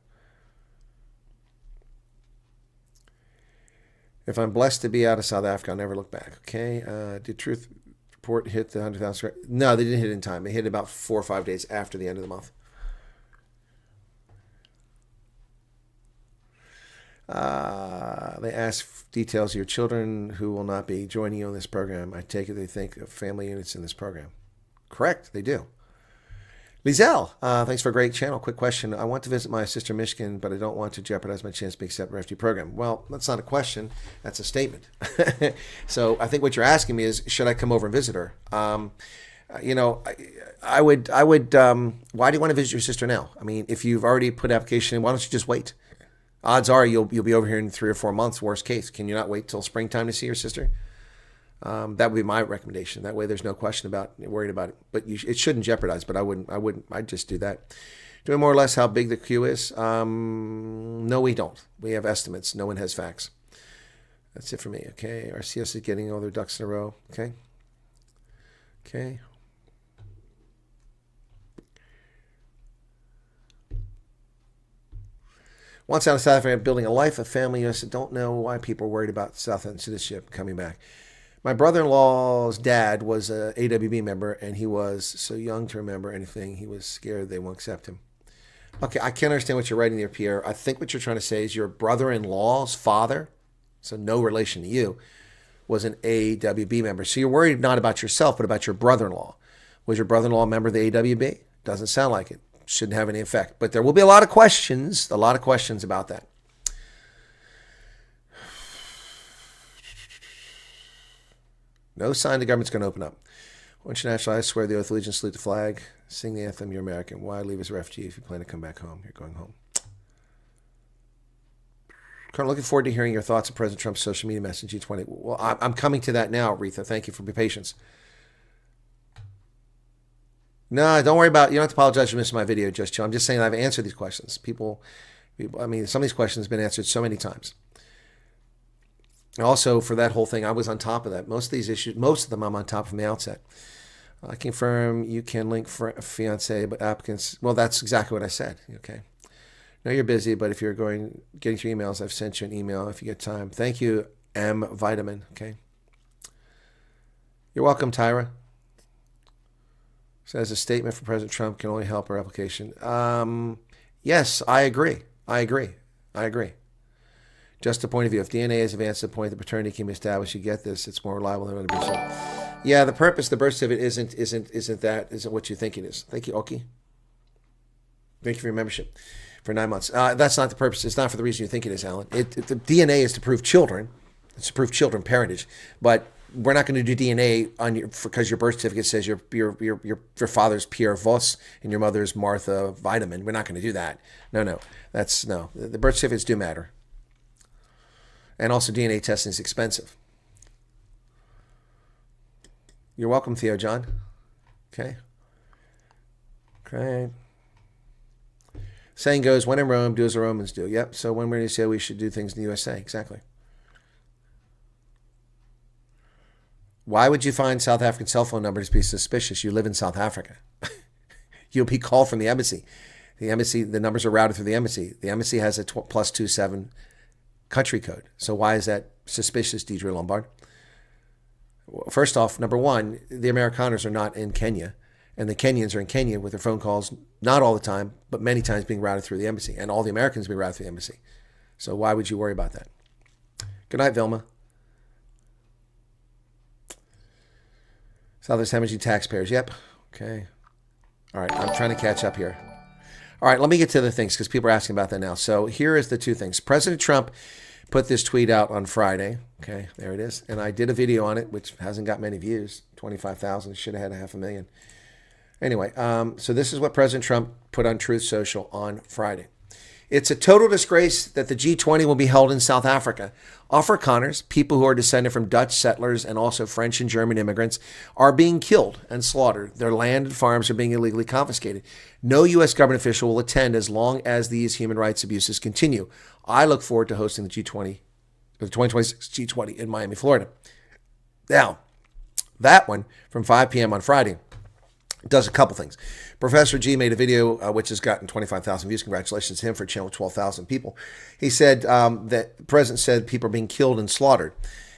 If I'm blessed to be out of South Africa, I'll never look back. Okay. Did Truth Report hit the 100,000? No, they didn't hit it in time. They hit it about 4 or 5 days after the end of the month. They ask details of your children who will not be joining you in this program. I take it they think of family units in this program. Correct, they do. Lizelle, thanks for a great channel. Quick question. I want to visit my sister in Michigan, but I don't want to jeopardize my chance to be accepted in the refugee program. Well, that's not a question. That's a statement. So I think what you're asking me is, should I come over and visit her? I would. Why do you want to visit your sister now? I mean, if you've already put application in, why don't you just wait? Odds are you'll be over here in 3 or 4 months. Worst case, can you not wait till springtime to see your sister? That would be my recommendation. That way, there's no question about worried about it. But it shouldn't jeopardize. But I wouldn't. I'd just do that. Do we more or less how big the queue is? No, we don't. We have estimates. No one has facts. That's it for me. Okay. Our CS is getting all their ducks in a row. Okay. Okay. Once out of South Africa, building a life, a family. I don't know why people are worried about South African citizenship coming back. My brother-in-law's dad was a AWB member, and he was so young to remember anything. He was scared they won't accept him. Okay, I can't understand what you're writing there, Pierre. I think what you're trying to say is your brother-in-law's father, so no relation to you, was an AWB member. So you're worried not about yourself, but about your brother-in-law. Was your brother-in-law a member of the AWB? Doesn't sound like it. Shouldn't have any effect. But there will be a lot of questions about that. No sign the government's going to open up. Once you're nationalized, swear the oath of allegiance, salute the flag, sing the anthem, you're American. Why leave as a refugee if you plan to come back home? You're going home. Colonel, looking forward to hearing your thoughts on President Trump's social media message G20. Well, I'm coming to that now, Aretha. Thank you for your patience. No, don't worry about it. You don't have to apologize for missing my video, just chill. I'm just saying I've answered these questions. People, I mean, some of these questions have been answered so many times. And also, for that whole thing, I was on top of that. Most of these issues, most of them I'm on top from the outset. I confirm you can link for fiance, but applicants, well, that's exactly what I said. Okay. No, you're busy, but if you're getting through emails, I've sent you an email if you get time. Thank you, M. Vitamin. Okay. You're welcome, Tyra. Says a statement from President Trump can only help our application. Yes, I agree. Just a point of view. If DNA is advanced to the point that paternity can be established, you get this. It's more reliable than other people. Yeah, the purpose, the birth certificate isn't what you think it is. Thank you, Oki. Thank you for your membership for 9 months. That's not the purpose. It's not for the reason you think it is, Alan. The DNA is to prove children. It's to prove children parentage, but we're not going to do DNA on because your birth certificate says your father's Pierre Voss and your mother's Martha Vitamin. We're not going to do that. No. The birth certificates do matter, and also DNA testing is expensive. You're welcome, Theo John. Okay. Saying goes, when in Rome, do as the Romans do. Yep. So when we're going to say we should do things in the USA, exactly. Why would you find South African cell phone numbers to be suspicious? You live in South Africa. You'll be called from the embassy. The numbers are routed through the embassy. The embassy has a +27 country code. So why is that suspicious, Deidre Lombard? Well, first off, number one, the Amerikaners are not in Kenya, and the Kenyans are in Kenya with their phone calls, not all the time, but many times being routed through the embassy, and all the Americans being routed through the embassy. So why would you worry about that? Good night, Vilma. Southern's hemorrhaging taxpayers. Yep. Okay. All right. I'm trying to catch up here. All right. Let me get to the things because people are asking about that now. So here is the two things. President Trump put this tweet out on Friday. Okay. There it is. And I did a video on it, which hasn't got many views. 25,000. Should have had 500,000. Anyway, so this is what President Trump put on Truth Social on Friday. It's a total disgrace that the G20 will be held in South Africa. Afrikaners, people who are descended from Dutch settlers and also French and German immigrants, are being killed and slaughtered. Their land and farms are being illegally confiscated. No U.S. government official will attend as long as these human rights abuses continue. I look forward to hosting the G20, the 2026 G20 in Miami, Florida. Now, that one from 5 p.m. on Friday does a couple things. Professor G made a video which has gotten 25,000 views. Congratulations to him for channeling 12,000 people. He said that the president said people are being killed and slaughtered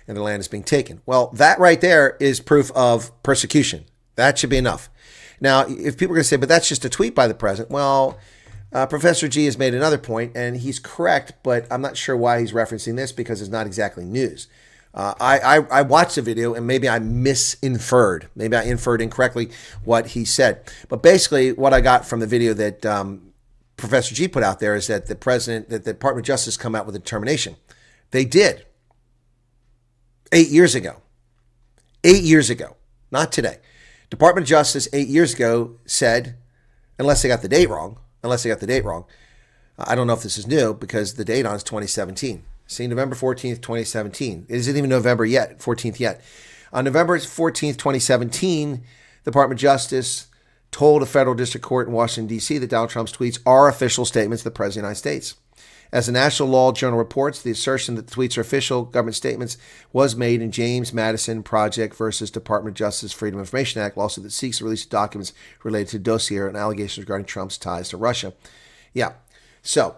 and the land is being taken. Well, that right there is proof of persecution. That should be enough. Now, if people are going to say, but that's just a tweet by the president. Well, Professor G has made another point, and he's correct, but I'm not sure why he's referencing this because it's not exactly news. I watched the video and maybe I misinferred. Maybe I inferred incorrectly what he said. But basically what I got from the video that Professor G put out there is that the Department of Justice come out with a determination. They did. 8 years ago. 8 years ago. Not today. Department of Justice 8 years ago said, unless they got the date wrong, I don't know if this is new because the date on is 2017. See, November 14th, 2017. It isn't even November yet, 14th yet. On November 14th, 2017, the Department of Justice told a federal district court in Washington, D.C. that Donald Trump's tweets are official statements of the President of the United States. As the National Law Journal reports, the assertion that the tweets are official government statements was made in James Madison Project versus Department of Justice Freedom of Information Act lawsuit that seeks to release documents related to dossier and allegations regarding Trump's ties to Russia. Yeah, so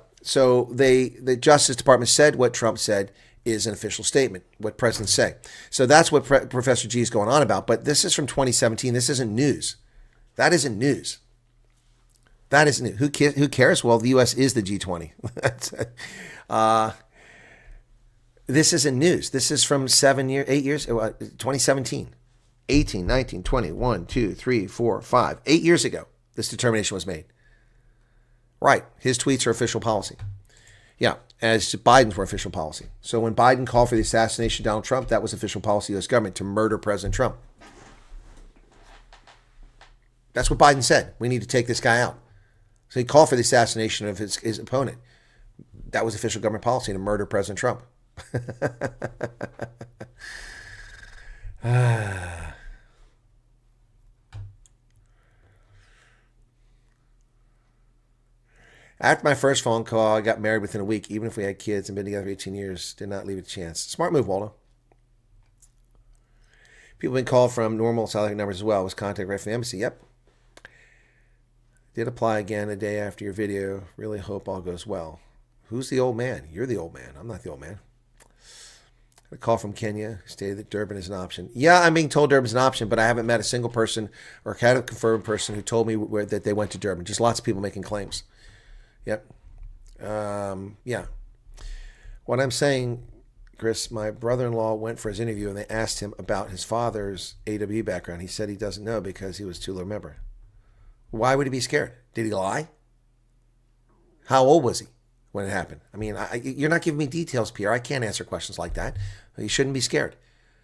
the Justice Department said what Trump said is an official statement, what presidents say. So that's what Professor G is going on about. But this is from 2017. This isn't news. That isn't news. That isn't it. Who cares? Well, the U.S. is the G20. This isn't news. This is from 8 years, 2017, 18, 19, 20, 1, 2, 3, 4, 5. 8 years ago, this determination was made. Right. His tweets are official policy. Yeah, as Biden's were official policy. So when Biden called for the assassination of Donald Trump, that was official policy of the U.S. government to murder President Trump. That's what Biden said. We need to take this guy out. So he called for the assassination of his opponent. That was official government policy to murder President Trump. After my first phone call, I got married within a week, even if we had kids and been together for 18 years. Did not leave it a chance. Smart move, Waldo. People have been called from normal South African numbers as well. Was contact right from the embassy. Yep. Did apply again a day after your video. Really hope all goes well. Who's the old man? You're the old man. I'm not the old man. A call from Kenya stated that Durban is an option. Yeah, I'm being told Durban's an option, but I haven't met a single person or had a confirmed person who told me that they went to Durban. Just lots of people making claims. Yep. Yeah. What I'm saying, Chris, my brother-in-law went for his interview and they asked him about his father's AW background. He said he doesn't know because he was too low a member. Why would he be scared? Did he lie? How old was he when it happened? I mean, you're not giving me details, Pierre. I can't answer questions like that. You shouldn't be scared.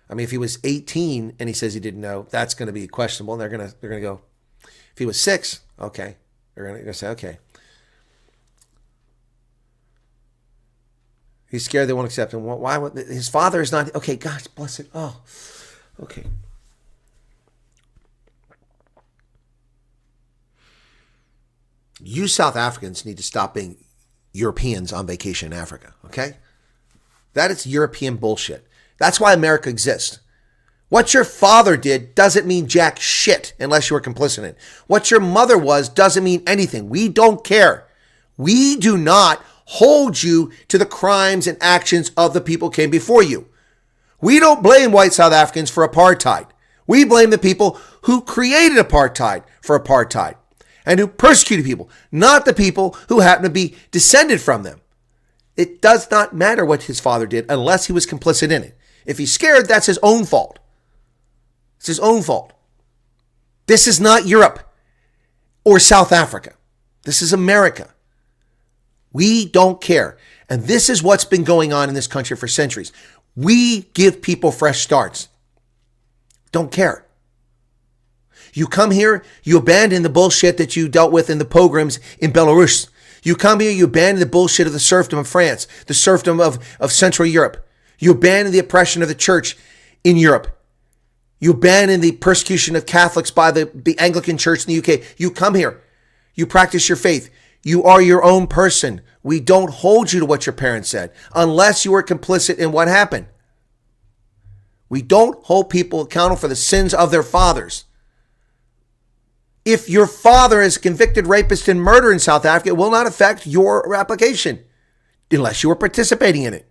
I mean, if he was 18 and he says he didn't know, that's going to be questionable. And they're going to go. If he was 6, okay, they're going to say, okay. He's scared they won't accept him. Why? His father is not. Okay, gosh, bless it. Oh, okay. You South Africans need to stop being Europeans on vacation in Africa, okay? That is European bullshit. That's why America exists. What your father did doesn't mean jack shit unless you were complicit in it. What your mother was doesn't mean anything. We don't care. We do not hold you to the crimes and actions of the people who came before you. We don't blame white South Africans for apartheid. We blame the people who created apartheid for apartheid and who persecuted people, not the people who happen to be descended from them. It does not matter what his father did unless he was complicit in it. If he's scared, that's his own fault. It's his own fault. This is not Europe or South Africa. This is America. We don't care. And this is what's been going on in this country for centuries. We give people fresh starts. Don't care. You come here, you abandon the bullshit that you dealt with in the pogroms in Belarus. You come here, you abandon the bullshit of the serfdom of France, the serfdom of Central Europe. You abandon the oppression of the church in Europe. You abandon the persecution of Catholics by the Anglican Church in the UK. You come here, you practice your faith. You are your own person. We don't hold you to what your parents said unless you were complicit in what happened. We don't hold people accountable for the sins of their fathers. If your father is a convicted rapist and murderer in South Africa, it will not affect your application unless you were participating in it.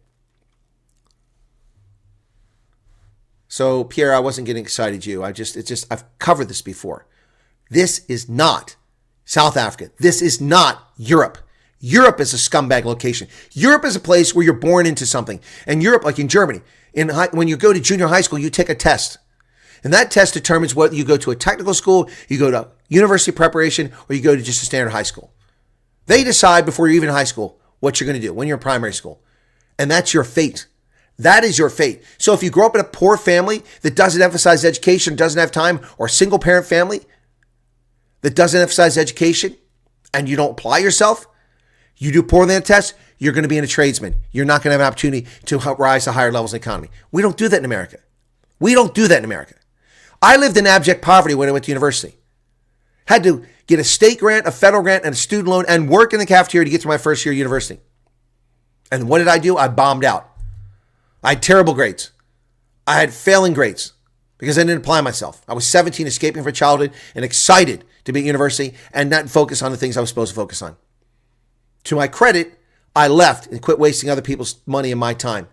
So, Pierre, I wasn't getting excited you. I've covered this before. This is not South Africa. This is not Europe. Europe is a scumbag location. Europe is a place where you're born into something. And Europe, like in Germany, when you go to junior high school, you take a test. And that test determines whether you go to a technical school, you go to university preparation, or you go to just a standard high school. They decide before you're even in high school what you're going to do when you're in primary school. And that's your fate. That is your fate. So if you grow up in a poor family that doesn't emphasize education, doesn't have time, or a single parent family that doesn't emphasize education, and you don't apply yourself, you do poorly on a test, you're going to be in a tradesman. You're not going to have an opportunity to rise to higher levels in the economy. We don't do that in America. We don't do that in America. I lived in abject poverty when I went to university. Had to get a state grant, a federal grant, and a student loan, and work in the cafeteria to get to my first year of university. And what did I do? I bombed out. I had terrible grades. I had failing grades because I didn't apply myself. I was 17, escaping from childhood and excited to be at university and not focus on the things I was supposed to focus on. To my credit, I left and quit wasting other people's money and my time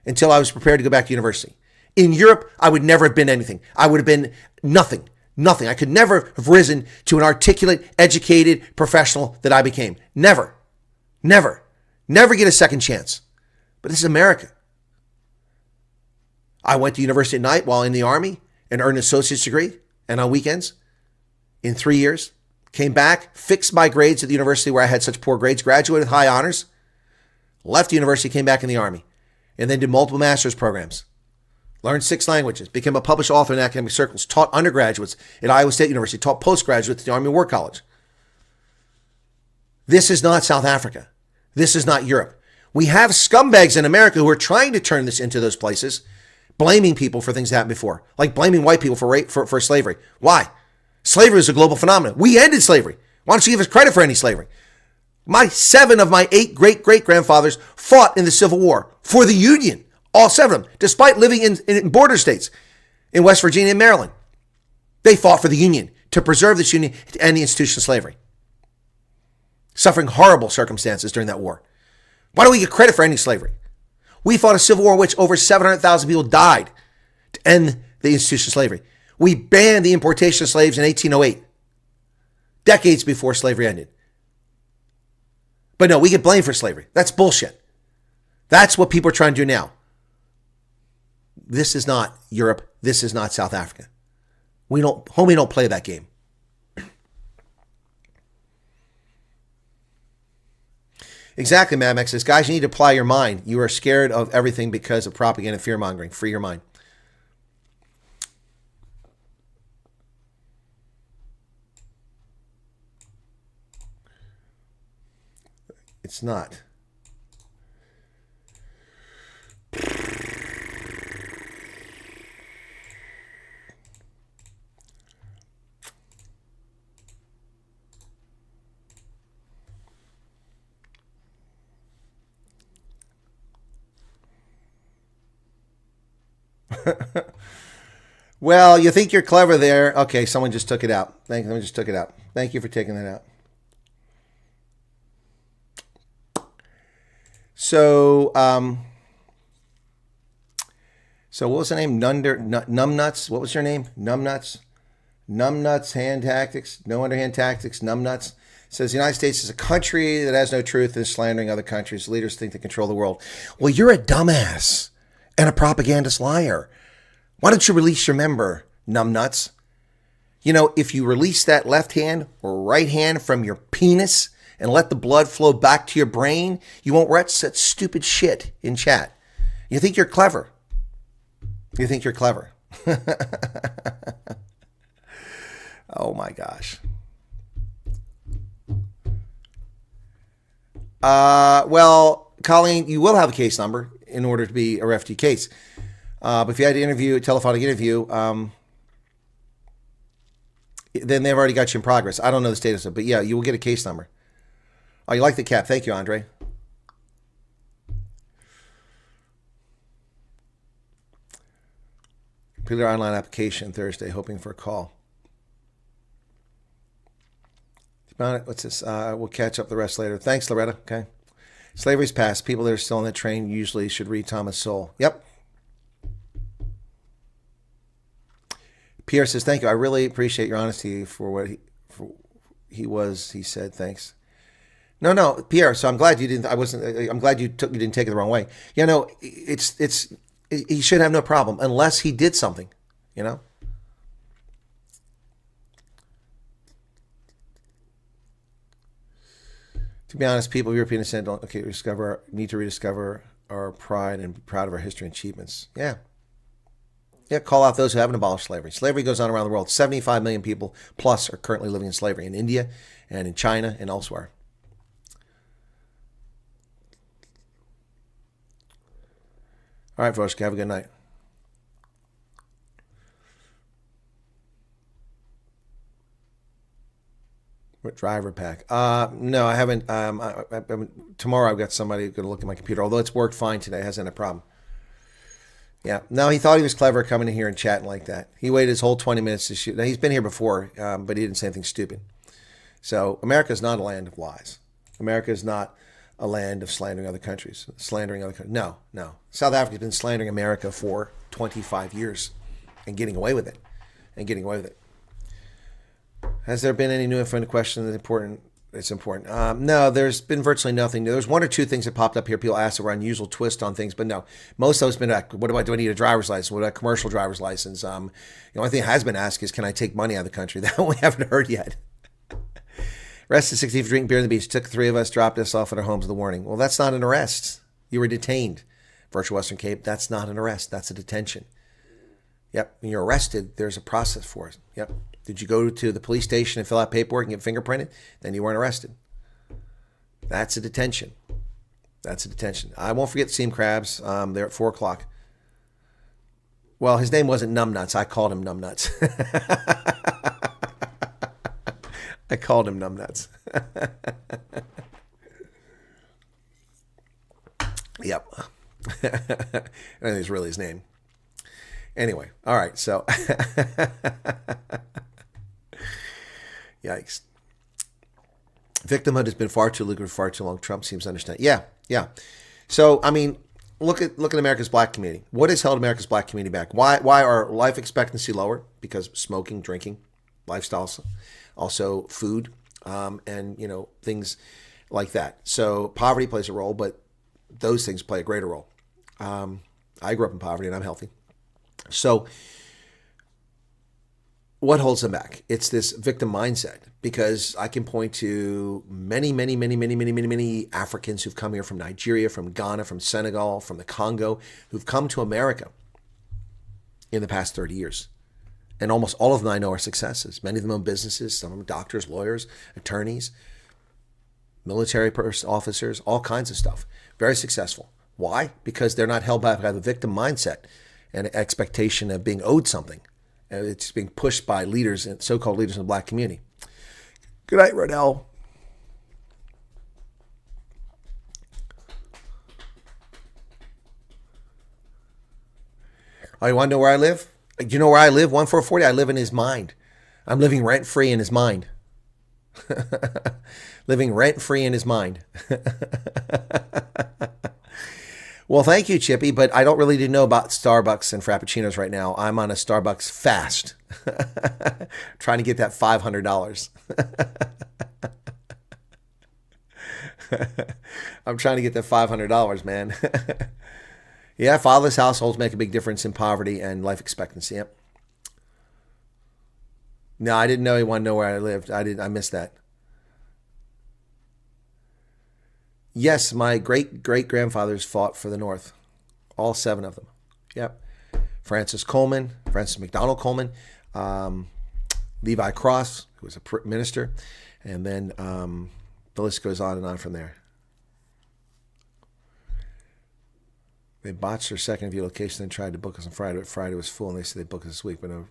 until I was prepared to go back to university. In Europe, I would never have been anything. I would have been nothing. I could never have risen to an articulate, educated professional that I became. Never get a second chance. But this is America. I went to university at night while in the Army and earned an associate's degree and on weekends in 3 years. Came back, fixed my grades at the university where I had such poor grades, graduated with high honors. left university, came back in the Army, and then did multiple master's programs. Learned 6 languages, became a published author in academic circles, taught undergraduates at Iowa State University, taught postgraduates at the Army War College. This is not South Africa. This is not Europe. We have scumbags in America who are trying to turn this into those places, blaming people for things that happened before, like blaming white people for rape, for slavery. Why? Slavery is a global phenomenon. We ended slavery. Why don't you give us credit for any slavery? 7 of my 8 great-great-grandfathers fought in the Civil War for the Union. All 7 of them, despite living in border states in West Virginia and Maryland. They fought for the Union to preserve this Union to end the institution of slavery. Suffering horrible circumstances during that war. Why don't we get credit for ending slavery? We fought a civil war in which over 700,000 people died to end the institution of slavery. We banned the importation of slaves in 1808, decades before slavery ended. But no, we get blamed for slavery. That's bullshit. That's what people are trying to do now. This is not Europe. This is not South Africa. We don't play that game. Exactly, Mad Max says, guys, you need to apply your mind. You are scared of everything because of propaganda and fear-mongering. Free your mind. It's not. Well, you think you're clever there. Okay, someone just took it out. Someone just took it out. Thank you for taking that out. So what was the name? Numbnuts. What was your name? Numbnuts. Numbnuts, hand tactics. No underhand tactics. Numbnuts. Says the United States is a country that has no truth and is slandering other countries. Leaders think they control the world. Well, you're a dumbass and a propagandist liar. Why don't you release your member, numbnuts? You know, if you release that left hand or right hand from your penis and let the blood flow back to your brain, you won't write such stupid shit in chat. You think you're clever. You think you're clever. Oh my gosh. Well, Colleen, you will have a case number in order to be a refugee case. But if you had to interview, a telephonic interview, then they've already got you in progress. I don't know the status of it, but yeah, you will get a case number. Oh, you like the cap. Thank you, Andre. Complete our online application Thursday, hoping for a call. What's this? We'll catch up the rest later. Thanks, Loretta. Okay. Slavery's past. People that are still on that train usually should read Thomas Sowell. Yep. Pierre says, thank you. I really appreciate your honesty for what he said. Thanks. No, Pierre. So I'm glad you didn't. I'm glad you didn't take it the wrong way. You know, he should have no problem unless he did something. You know. To be honest, people of European descent need to rediscover our pride and be proud of our history and achievements. Yeah. Yeah, call out those who haven't abolished slavery. Slavery goes on around the world. 75 million people plus are currently living in slavery in India and in China and elsewhere. All right, Voshka, have a good night. What driver pack? No, I haven't. Tomorrow I've got somebody going to look at my computer, although it's worked fine today. It hasn't had a problem. Yeah. No, he thought he was clever coming in here and chatting like that. He waited his whole 20 minutes to shoot. Now, he's been here before, but he didn't say anything stupid. So America is not a land of lies. America is not a land of slandering other countries. No. South Africa's been slandering America for 25 years and getting away with it. Has there been any new info in the question that's important? It's important. No, there's been virtually nothing new. There's one or two things that popped up here. People asked for unusual twist on things, but no. Most of it's been, do I need a driver's license? What about a commercial driver's license? The only thing that has been asked is, can I take money out of the country? That we haven't heard yet. Arrested 16 for drinking beer on the beach. Took 3 of us, dropped us off at our homes in the morning. Well, that's not an arrest. You were detained. Virtual Western Cape, that's not an arrest. That's a detention. Yep. When you're arrested, there's a process for it. Yep. Did you go to the police station and fill out paperwork and get fingerprinted? Then you weren't arrested. That's a detention. That's a detention. I won't forget Seam Crabs. They're at 4 o'clock. Well, his name wasn't Numbnuts. I called him Numbnuts. I called him Numbnuts. Yep. I think it's really his name. Anyway, all right, so yikes. Victimhood has been far too lucrative for far too long. Trump seems to understand. Yeah. So, I mean, look at America's black community. What has held America's black community back? Why are life expectancy lower? Because smoking, drinking, lifestyles, also food, and things like that. So poverty plays a role, but those things play a greater role. I grew up in poverty and I'm healthy. So what holds them back? It's this victim mindset, because I can point to many Africans who've come here from Nigeria, from Ghana, from Senegal, from the Congo, who've come to America in the past 30 years. And almost all of them I know are successes. Many of them own businesses, some of them doctors, lawyers, attorneys, military officers, all kinds of stuff. Very successful. Why? Because they're not held back by the victim mindset and expectation of being owed something. It's being pushed by leaders, and so-called leaders in the black community. Good night, Rodell. Oh, you want to know where I live? Do you know where I live? 1440. I live in his mind. I'm living rent-free in his mind. Living rent-free in his mind. Well, thank you, Chippy, but I don't really know about Starbucks and Frappuccinos right now. I'm on a Starbucks fast. Trying to get that $500. I'm trying to get that $500, man. Yeah, fatherless households make a big difference in poverty and life expectancy. Yep. No, I didn't know he wanted to know where I lived. I missed that. Yes, my great-grandfathers fought for the North. All 7 of them. Yep. Francis McDonald Coleman, Levi Cross, who was a minister, and then the list goes on and on from there. They botched their second view location and tried to book us on Friday, but Friday was full, and they said they booked us this week. But no,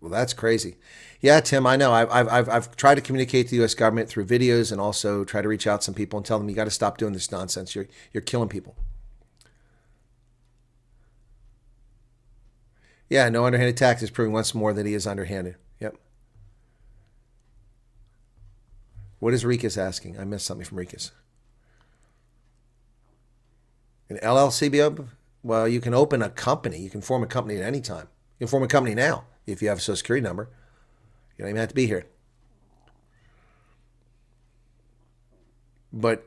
well, that's crazy. Yeah, Tim, I know. I've tried to communicate to the U.S. government through videos, and also try to reach out to some people and tell them you got to stop doing this nonsense. You're killing people. Yeah, no underhanded tax is proving once more that he is underhanded. Yep. What is Rikas asking? I missed something from Rikas. An LLC be open? Well, you can open a company. You can form a company at any time. You can form a company now if you have a Social Security number. You don't even have to be here. But,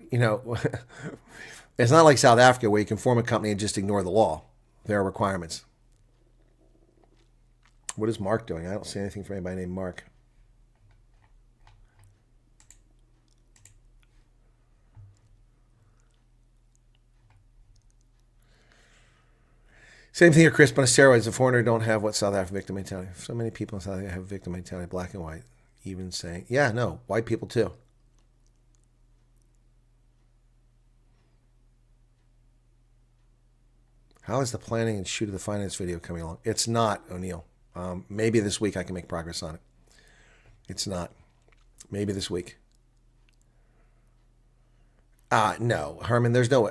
it's not like South Africa where you can form a company and just ignore the law. There are requirements. What is Mark doing? I don't see anything from anybody named Mark. Same thing here, Chris, but on steroids. The foreigner don't have what South African victim mentality. So many people in South Africa have victim mentality, black and white. Even saying, yeah, no, white people too. How is the planning and shoot of the finance video coming along? It's not, O'Neill. Maybe this week I can make progress on it. It's not. Maybe this week. No, Herman, there's no,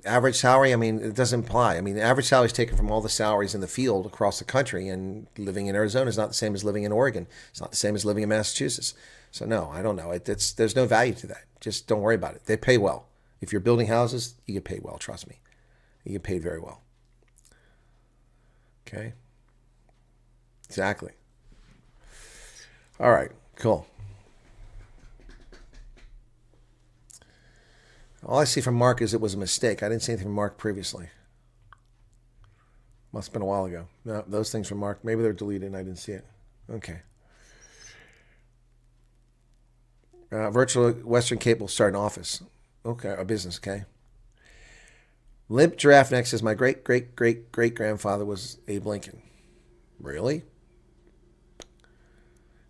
average salary, it doesn't apply. The average salary is taken from all the salaries in the field across the country, and living in Arizona is not the same as living in Oregon. It's not the same as living in Massachusetts. So no, I don't know. There's no value to that. Just don't worry about it. They pay well. If you're building houses, you get paid well, trust me. You get paid very well. Okay? Exactly. All right, cool. All I see from Mark is it was a mistake. I didn't see anything from Mark previously. Must have been a while ago. No, those things from Mark, maybe they're deleted and I didn't see it. Okay. Virtual Western Cape will start an office. Okay, a business, okay. Limp Giraffe Next says, my great-great-great-great-grandfather was Abe Lincoln. Really?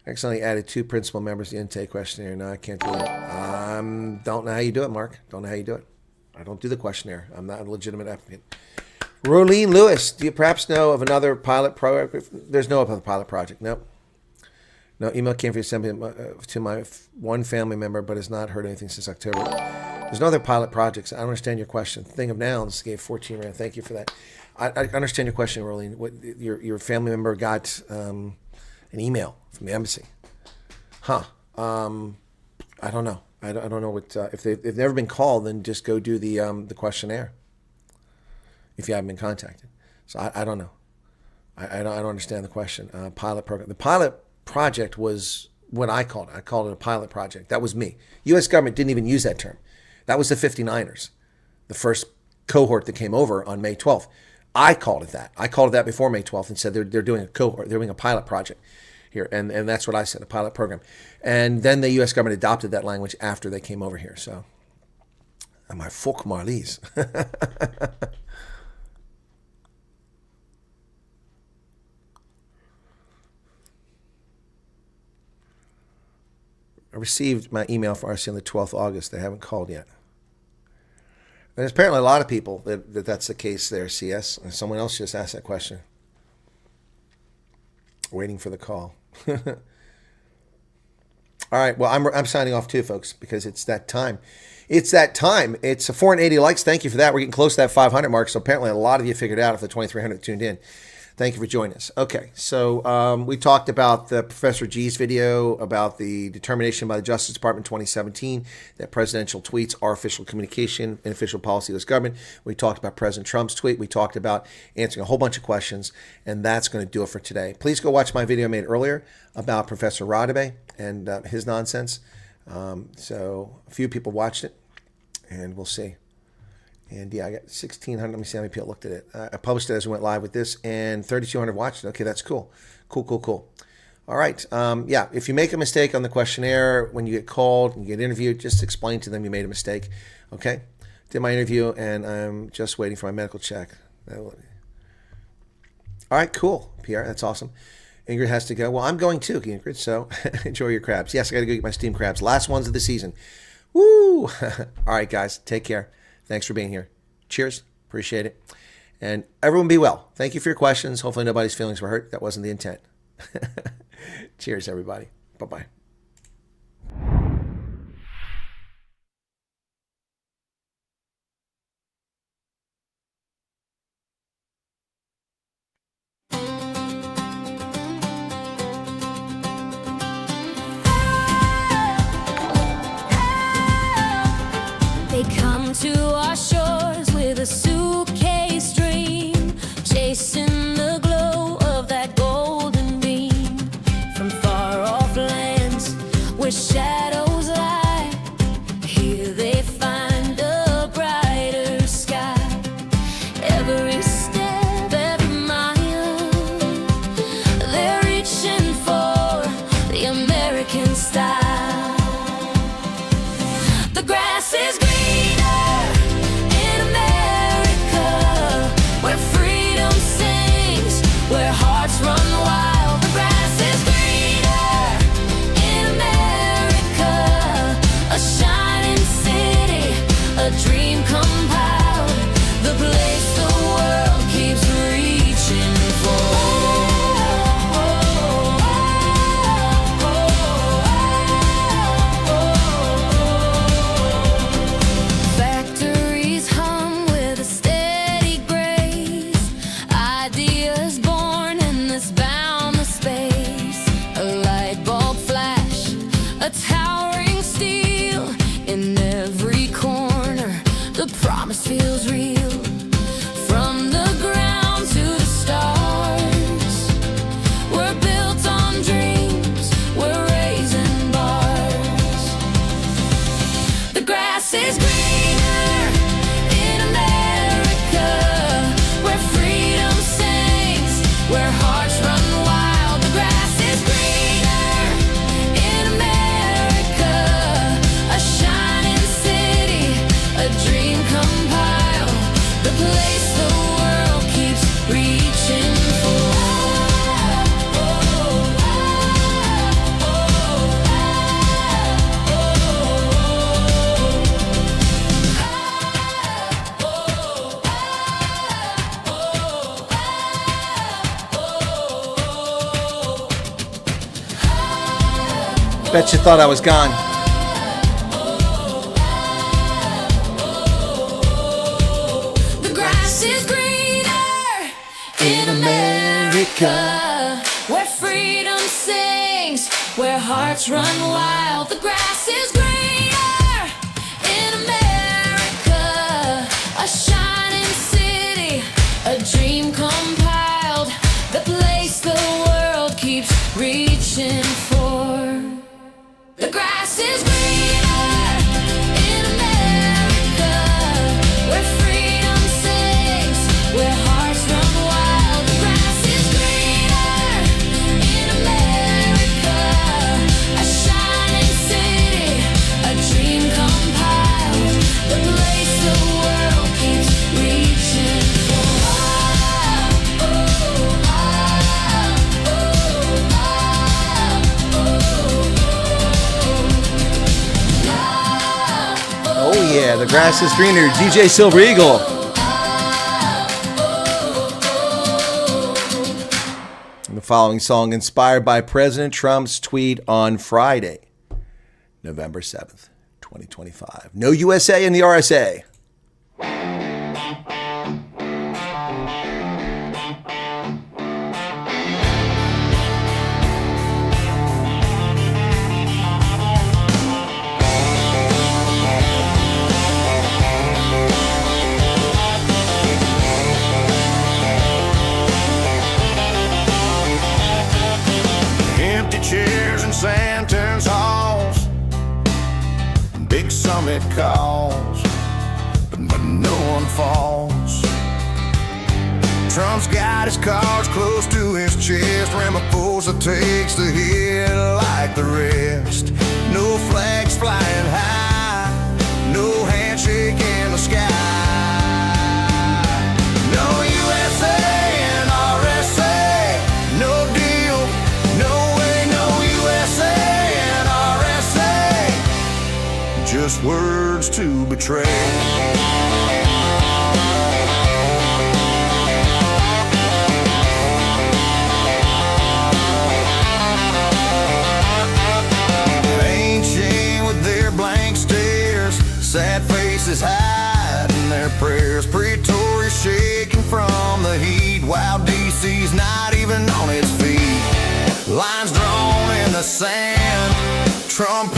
Accidentally added 2 principal members to the intake questionnaire. No, I can't do it. Don't know how you do it, Mark. Don't know how you do it. I don't do the questionnaire. I'm not a legitimate applicant. Rolene Lewis, do you perhaps know of another pilot project? There's no other pilot project. Nope. No email came from assembly to my one family member, but has not heard anything since October. There's no other pilot projects. I don't understand your question. Thing of Nouns gave 14 rand. Thank you for that. I understand your question, Rolene. What your family member got an email from the embassy? Huh? I don't know. I don't know what if they've never been called, then just go do the questionnaire. If you haven't been contacted, so I don't know. I don't understand the question. Pilot program. The pilot project was what I called it. I called it a pilot project. That was me. U.S. government didn't even use that term. That was the 59ers, the first cohort that came over on May 12th. I called it that. I called it that before May 12th and said they're doing a cohort. They're doing a pilot project here, and that's what I said, a pilot program. And then the U.S. government adopted that language after they came over here. So, am I fuck Marlies? I received my email from RC on the 12th of August. They haven't called yet. And there's apparently a lot of people that's the case there, CS. And someone else just asked that question. Waiting for the call. All right. Well, I'm signing off too, folks, because it's that time. It's that time. It's 480 likes. Thank you for that. We're getting close to that 500 mark. So apparently a lot of you figured out if the 2,300 tuned in. Thank you for joining us. Okay, so we talked about the Professor G's video about the determination by the Justice Department 2017 that presidential tweets are official communication and official policy of this government. We talked about President Trump's tweet. We talked about answering a whole bunch of questions, and that's going to do it for today. Please go watch my video I made earlier about Professor Radebe and his nonsense. So a few people watched it, and we'll see. And yeah, I got 1,600. Let me see how many people looked at it. I published it as we went live with this, and 3,200 watched it. Okay, that's cool. Cool. All right. Yeah, if you make a mistake on the questionnaire, when you get called and you get interviewed, just explain to them you made a mistake. Okay? Did my interview, and I'm just waiting for my medical check. All right, cool, Pierre. That's awesome. Ingrid has to go. Well, I'm going too, Ingrid, so enjoy your crabs. Yes, I got to go get my steamed crabs. Last ones of the season. Woo! All right, guys. Take care. Thanks for being here. Cheers. Appreciate it. And everyone be well. Thank you for your questions. Hopefully nobody's feelings were hurt. That wasn't the intent. Cheers, everybody. Bye-bye. They come to our shores with a suitcase dream, chasing the glow of that golden beam from far off lands where shadows lie. Here they find a brighter sky. Every step, every mile, they're reaching for the American style. The grass is green in America, where freedom sings, where hearts run wild. The grass is greener in America, a shining city, a dream compiled, the place the world keeps reaching for. Factories hum with a steady grace, ideas born in this boundless space. A light bulb flash, a towering steel in every corner. The promise feels real. From the ground to the stars, we're built on dreams, we're raising bars. The grass is greener in America, where freedom sings, where hearts run wild. The grass is greener in America, Bet you thought I was gone. The grass is greener in America, where freedom sings, where hearts run wild. The grass is greener in America, a shining city, a dream compiled, the place the world keeps reaching for. The grass is greener in America, where freedom sings, where hearts run wild. The grass is greener in America, a shining city, a dream compiled, the place the world keeps reaching for. Oh yeah, the grass is greener. DJ Silver Eagle. And the following song inspired by President Trump's tweet on Friday, November 7th, 2025. No USA in the RSA. Empty chairs in Santon's halls, big summit calls, but no one falls. Trump's got his cards close to his chest, Ramaphosa takes the hit like the rest. No flags flying high, no handshake in the sky. No USA and RSA, no deal, no way, no USA and RSA, just words to betray. Ancient with their blank stares, sad faces hiding their prayers. Pretoria shaking from the heat, while DC's not even on its feet. Lines drawn in the sand, Trump